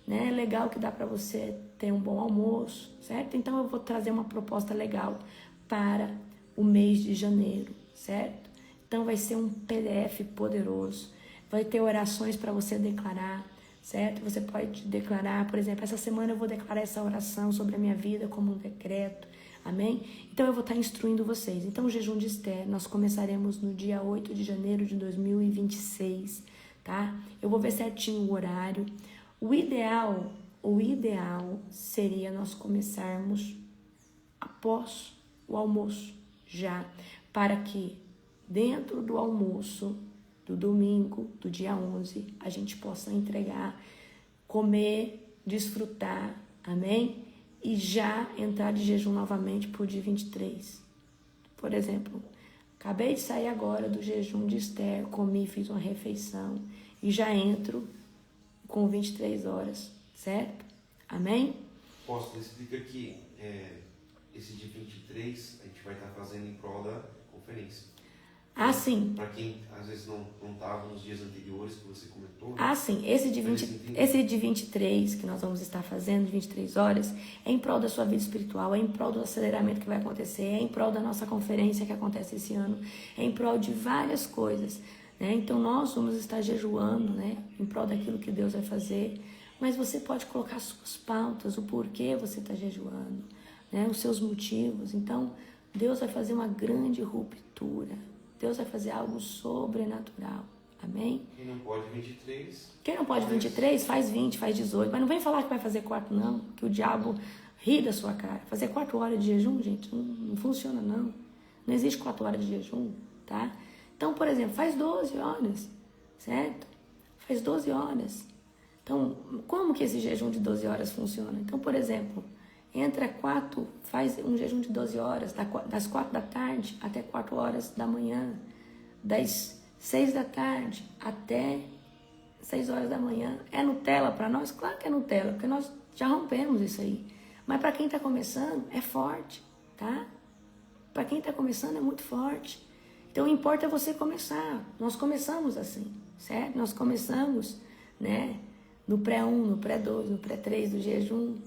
né? É legal que dá para você ter um bom almoço, certo? Então, eu vou trazer uma proposta legal para o mês de janeiro, certo? Então, vai ser um PDF poderoso. Vai ter orações para você declarar, certo? Você pode declarar, por exemplo, essa semana eu vou declarar essa oração sobre a minha vida como um decreto, amém? Então, eu vou estar instruindo vocês. Então, o jejum de Esther, nós começaremos no dia 8 de janeiro de 2026, tá? Eu vou ver certinho o horário. O ideal seria nós começarmos após o almoço, já, para que dentro do almoço do domingo, do dia 11, a gente possa entregar, comer, desfrutar, amém? E já entrar de jejum novamente por dia 23. Por exemplo, acabei de sair agora do jejum de Esther, comi, fiz uma refeição e já entro com 23 horas, certo? Amém? Apóstolo, explica que esse dia 23 a gente vai estar fazendo em prol da conferência. Ah, sim. Para quem às vezes não estava nos dias anteriores que você comentou. Né? Ah, sim. Esse de 23 que nós vamos estar fazendo, de 23 horas, é em prol da sua vida espiritual, é em prol do aceleramento que vai acontecer, é em prol da nossa conferência que acontece esse ano, é em prol de várias coisas, né? Então, nós vamos estar jejuando, né? Em prol daquilo que Deus vai fazer. Mas você pode colocar suas pautas, o porquê você está jejuando, né? Os seus motivos. Então, Deus vai fazer uma grande ruptura. Deus vai fazer algo sobrenatural. Amém? Quem não pode 23... Quem não pode 23, faz 20, faz 18. Mas não vem falar que vai fazer 4, não. Que o diabo ri da sua cara. Fazer 4 horas de jejum, gente, não funciona, não. Não existe 4 horas de jejum, tá? Então, por exemplo, faz 12 horas, certo? Faz 12 horas. Então, como que esse jejum de 12 horas funciona? Então, por exemplo, faz um jejum de 12 horas, das 4 da tarde até 4 horas da manhã, das 6 da tarde até 6 horas da manhã. É Nutella para nós? Claro que é Nutella, porque nós já rompemos isso aí. Mas para quem está começando, é forte, tá? Para quem está começando, é muito forte. Então, o importa é você começar. Nós começamos assim, certo? Nós começamos, né? No pré-1, no pré-2, no pré-3 do jejum,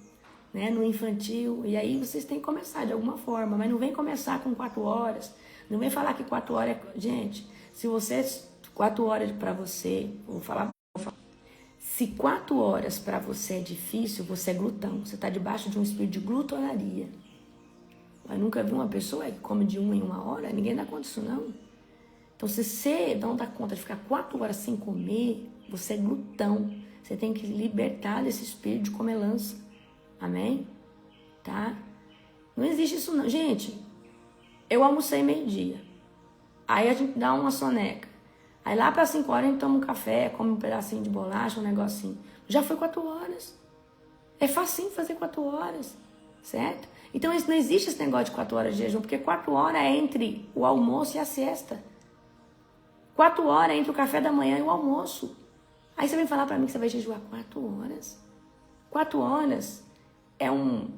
né? No infantil. E aí vocês têm que começar de alguma forma. Mas não vem começar com 4 horas. Não vem falar que 4 horas é... Gente, se você... 4 horas para você... Vou falar... Se 4 horas para você é difícil, você é glutão. Você está debaixo de um espírito de glutonaria. Mas nunca vi uma pessoa que come de 1 em 1 hora? Ninguém dá conta disso, não. Então, se você não dá conta de ficar 4 horas sem comer, você é glutão. Você tem que libertar desse espírito de comelança. Amém? Tá? Não existe isso, não. Gente, eu almocei meio-dia. Aí a gente dá uma soneca. Aí lá para 5 horas a gente toma um café, come um pedacinho de bolacha, um negocinho. Já foi 4 horas. É facinho fazer 4 horas. Certo? Então não existe esse negócio de 4 horas de jejum, porque 4 horas é entre o almoço e a siesta. 4 horas é entre o café da manhã e o almoço. Aí você vem falar para mim que você vai jejuar 4 horas. 4 horas é um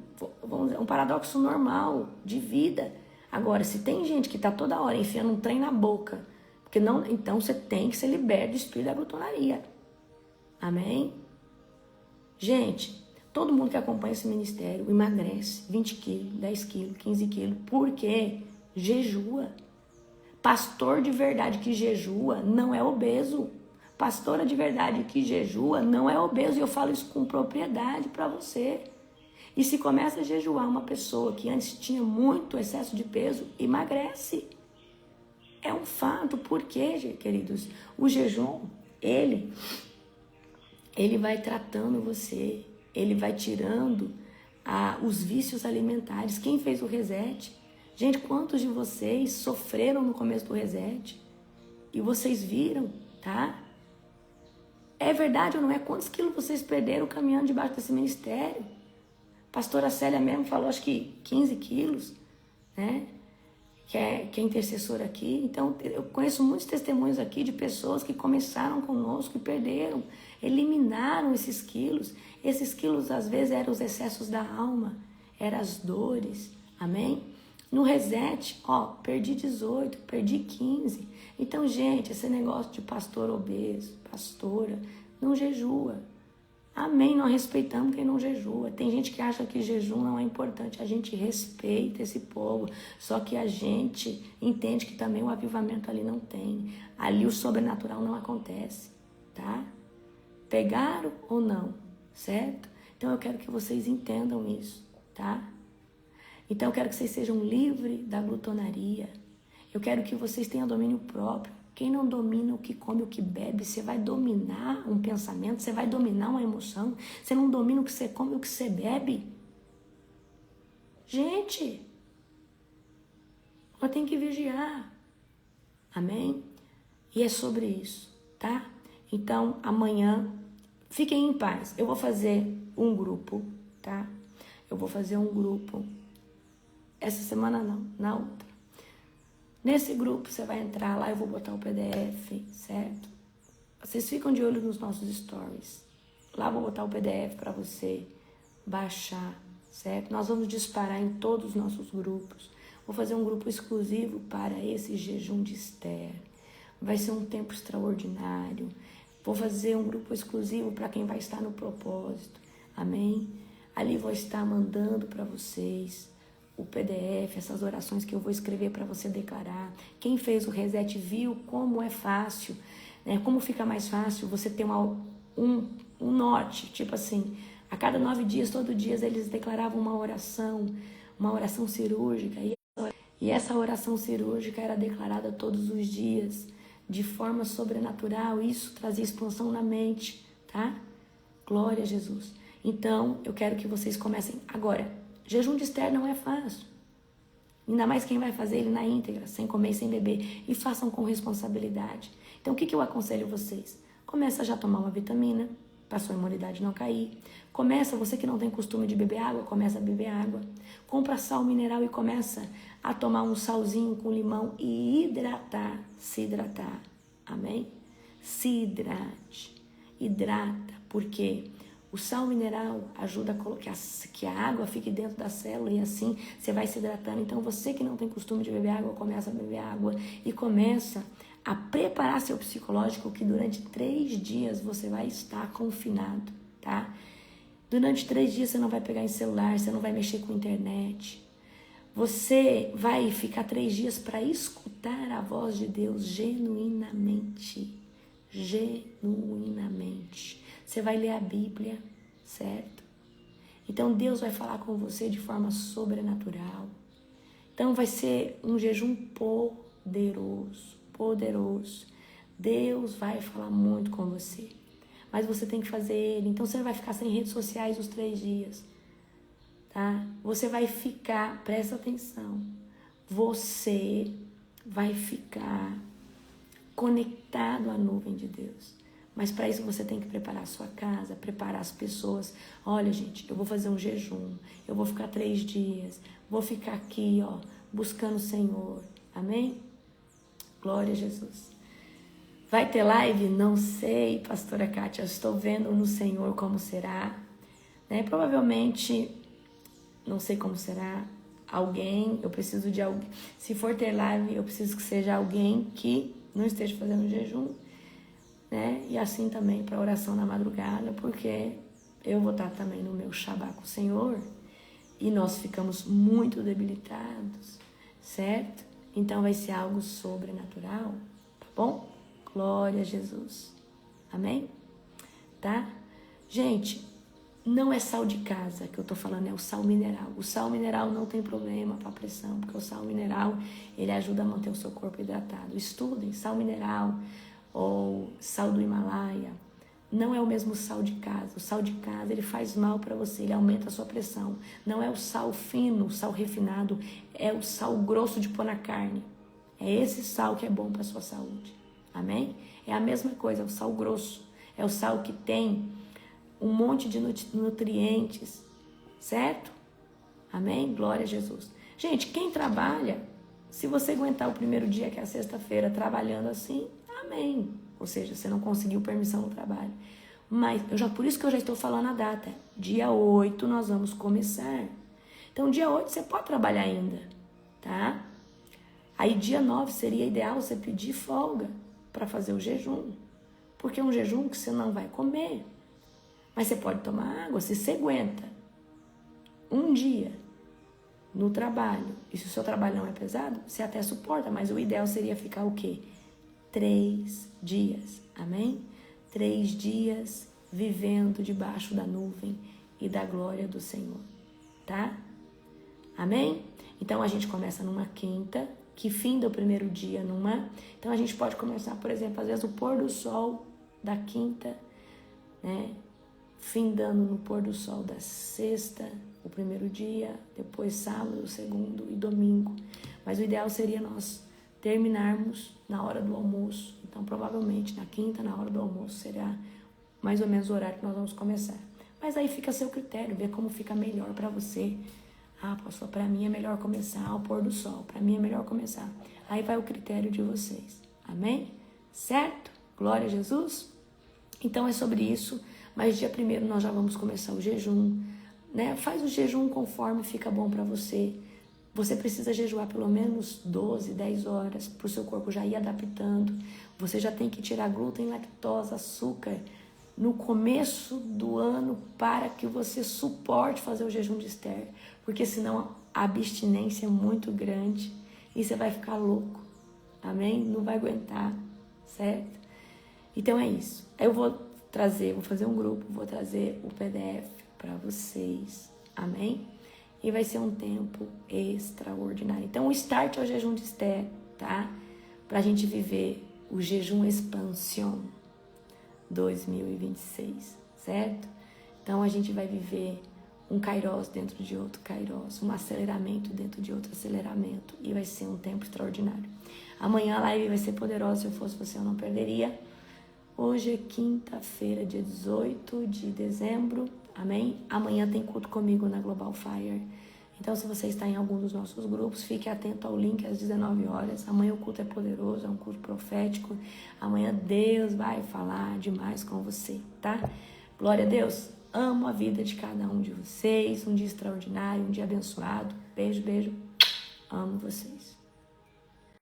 paradoxo normal de vida. Agora, se tem gente que está toda hora enfiando um trem na boca, porque não, então você tem que ser liberto do espírito da glutonaria. Amém? Gente, todo mundo que acompanha esse ministério emagrece 20 quilos, 10 quilos, 15 quilos. Por quê? Jejua. Pastor de verdade que jejua não é obeso. Pastora de verdade que jejua não é obeso, e eu falo isso com propriedade para você. E se começa a jejuar uma pessoa que antes tinha muito excesso de peso, emagrece. É um fato. Por quê, queridos? O jejum, ele vai tratando você, ele vai tirando os vícios alimentares. Quem fez o reset? Gente, quantos de vocês sofreram no começo do reset? E vocês viram, tá? É verdade ou não é? Quantos quilos vocês perderam caminhando debaixo desse ministério? Pastora Célia mesmo falou, acho que 15 quilos, né? Que é intercessora aqui. Então, eu conheço muitos testemunhos aqui de pessoas que começaram conosco e perderam, eliminaram esses quilos. Esses quilos, às vezes, eram os excessos da alma, eram as dores, amém? No reset, perdi 18, perdi 15. Então, gente, esse negócio de pastor obeso, pastora, não jejua. Amém, nós respeitamos quem não jejua. Tem gente que acha que jejum não é importante. A gente respeita esse povo. Só que a gente entende que também o avivamento ali não tem. Ali o sobrenatural não acontece, tá? Pegaram ou não, certo? Então eu quero que vocês entendam isso, tá? Então eu quero que vocês sejam livres da glutonaria. Eu quero que vocês tenham domínio próprio. Quem não domina o que come, o que bebe, você vai dominar um pensamento, você vai dominar uma emoção, você não domina o que você come, o que você bebe. Gente, nós temos que vigiar. Amém? E é sobre isso, tá? Então, amanhã, fiquem em paz. Eu vou fazer um grupo, tá? Eu vou fazer um grupo. Essa semana não, na outra. Nesse grupo, você vai entrar lá, eu vou botar o PDF, certo? Vocês ficam de olho nos nossos stories. Lá eu vou botar o PDF para você baixar, certo? Nós vamos disparar em todos os nossos grupos. Vou fazer um grupo exclusivo para esse jejum de Esther. Vai ser um tempo extraordinário. Vou fazer um grupo exclusivo para quem vai estar no propósito. Amém? Ali vou estar mandando para vocês o PDF, essas orações que eu vou escrever para você declarar. Quem fez o reset viu como é fácil, né? Como fica mais fácil você ter um norte, tipo assim, a cada 9 dias, todo dia eles declaravam uma oração cirúrgica, e essa oração cirúrgica era declarada todos os dias, de forma sobrenatural. Isso trazia expansão na mente, tá? Glória a Jesus. Então, eu quero que vocês comecem agora. Jejum de Esther não é fácil. Ainda mais quem vai fazer ele na íntegra, sem comer e sem beber. E façam com responsabilidade. Então, o que eu aconselho vocês? Começa já a tomar uma vitamina, para sua imunidade não cair. Começa, você que não tem costume de beber água, começa a beber água. Compra sal mineral e começa a tomar um salzinho com limão e se hidratar. Amém? Se hidrate. Hidrata, porque o sal mineral ajuda a colocar que a água fique dentro da célula e assim você vai se hidratando. Então você que não tem costume de beber água, começa a beber água e começa a preparar seu psicológico, que durante 3 dias você vai estar confinado, tá? Durante 3 dias você não vai pegar em celular, você não vai mexer com internet. Você vai ficar 3 dias para escutar a voz de Deus genuinamente. Genuinamente. Você vai ler a Bíblia, certo? Então Deus vai falar com você de forma sobrenatural. Então vai ser um jejum poderoso, poderoso. Deus vai falar muito com você, mas você tem que fazer ele. Então você vai ficar sem redes sociais os 3 dias, tá? Você vai ficar, presta atenção, você vai ficar conectado à nuvem de Deus. Mas para isso você tem que preparar a sua casa, preparar as pessoas. Olha, gente, eu vou fazer um jejum, eu vou ficar 3 dias, vou ficar aqui, buscando o Senhor. Amém? Glória a Jesus. Vai ter live? Não sei, pastora Kátia, estou vendo no Senhor como será. Né? Provavelmente, não sei como será, eu preciso de alguém. Se for ter live, eu preciso que seja alguém que não esteja fazendo jejum. Né? E assim também para oração na madrugada, porque eu vou estar também no meu Shabá com o Senhor e nós ficamos muito debilitados, certo? Então vai ser algo sobrenatural, tá bom? Glória a Jesus. Amém? Tá? Gente, não é sal de casa que eu tô falando, é o sal mineral. O sal mineral não tem problema para pressão, porque o sal mineral, ele ajuda a manter o seu corpo hidratado. Estudem, sal mineral ou sal do Himalaia, não é o mesmo sal de casa. O sal de casa, ele faz mal para você, ele aumenta a sua pressão. Não é o sal fino, o sal refinado, é o sal grosso de pôr na carne. É esse sal que é bom para a sua saúde. Amém? É a mesma coisa, é o sal grosso. É o sal que tem um monte de nutrientes, certo? Amém? Glória a Jesus. Gente, quem trabalha, se você aguentar o primeiro dia, que é a sexta-feira, trabalhando assim, amém. Ou seja, você não conseguiu permissão no trabalho. Mas, por isso que eu já estou falando a data. Dia 8 nós vamos começar. Então, dia 8 você pode trabalhar ainda, tá? Aí, dia 9 seria ideal você pedir folga para fazer o jejum. Porque é um jejum que você não vai comer. Mas você pode tomar água, se você aguenta um dia no trabalho, e se o seu trabalho não é pesado, você até suporta, mas o ideal seria ficar o quê? 3 dias, amém? 3 dias vivendo debaixo da nuvem e da glória do Senhor, tá? Amém? Então a gente começa numa quinta, que finda o primeiro dia numa. Então a gente pode começar, por exemplo, às vezes o pôr do sol da quinta, né? Findando no pôr do sol da sexta, o primeiro dia, depois sábado, o segundo e domingo. Mas o ideal seria nós terminarmos na hora do almoço. Então, provavelmente, na quinta, na hora do almoço, será mais ou menos o horário que nós vamos começar. Mas aí fica a seu critério, ver como fica melhor para você. Ah, pastor, para mim é melhor começar ao pôr do sol. Para mim é melhor começar. Aí vai o critério de vocês. Amém? Certo? Glória a Jesus. Então, é sobre isso. Mas dia 1º nós já vamos começar o jejum, né? Faz o jejum conforme fica bom para você. Você precisa jejuar pelo menos 12, 10 horas para o seu corpo já ir adaptando. Você já tem que tirar glúten, lactose, açúcar no começo do ano para que você suporte fazer o jejum de Esther. Porque senão a abstinência é muito grande e você vai ficar louco. Amém? Não vai aguentar, certo? Então é isso. Eu vou fazer um grupo, vou trazer o PDF para vocês, amém? E vai ser um tempo extraordinário. Então, o start é o jejum de Esther, tá? Pra gente viver o jejum Expansion 2026, certo? Então, a gente vai viver um Kairos dentro de outro Kairos, um aceleramento dentro de outro aceleramento, e vai ser um tempo extraordinário. Amanhã a live vai ser poderosa, se eu fosse você eu não perderia. Hoje é quinta-feira, dia 18 de dezembro, amém? Amanhã tem culto comigo na Global Fire. Então, se você está em algum dos nossos grupos, fique atento ao link às 19 horas. Amanhã o culto é poderoso, é um culto profético. Amanhã Deus vai falar demais com você, tá? Glória a Deus. Amo a vida de cada um de vocês. Um dia extraordinário, um dia abençoado. Beijo, beijo. Amo vocês.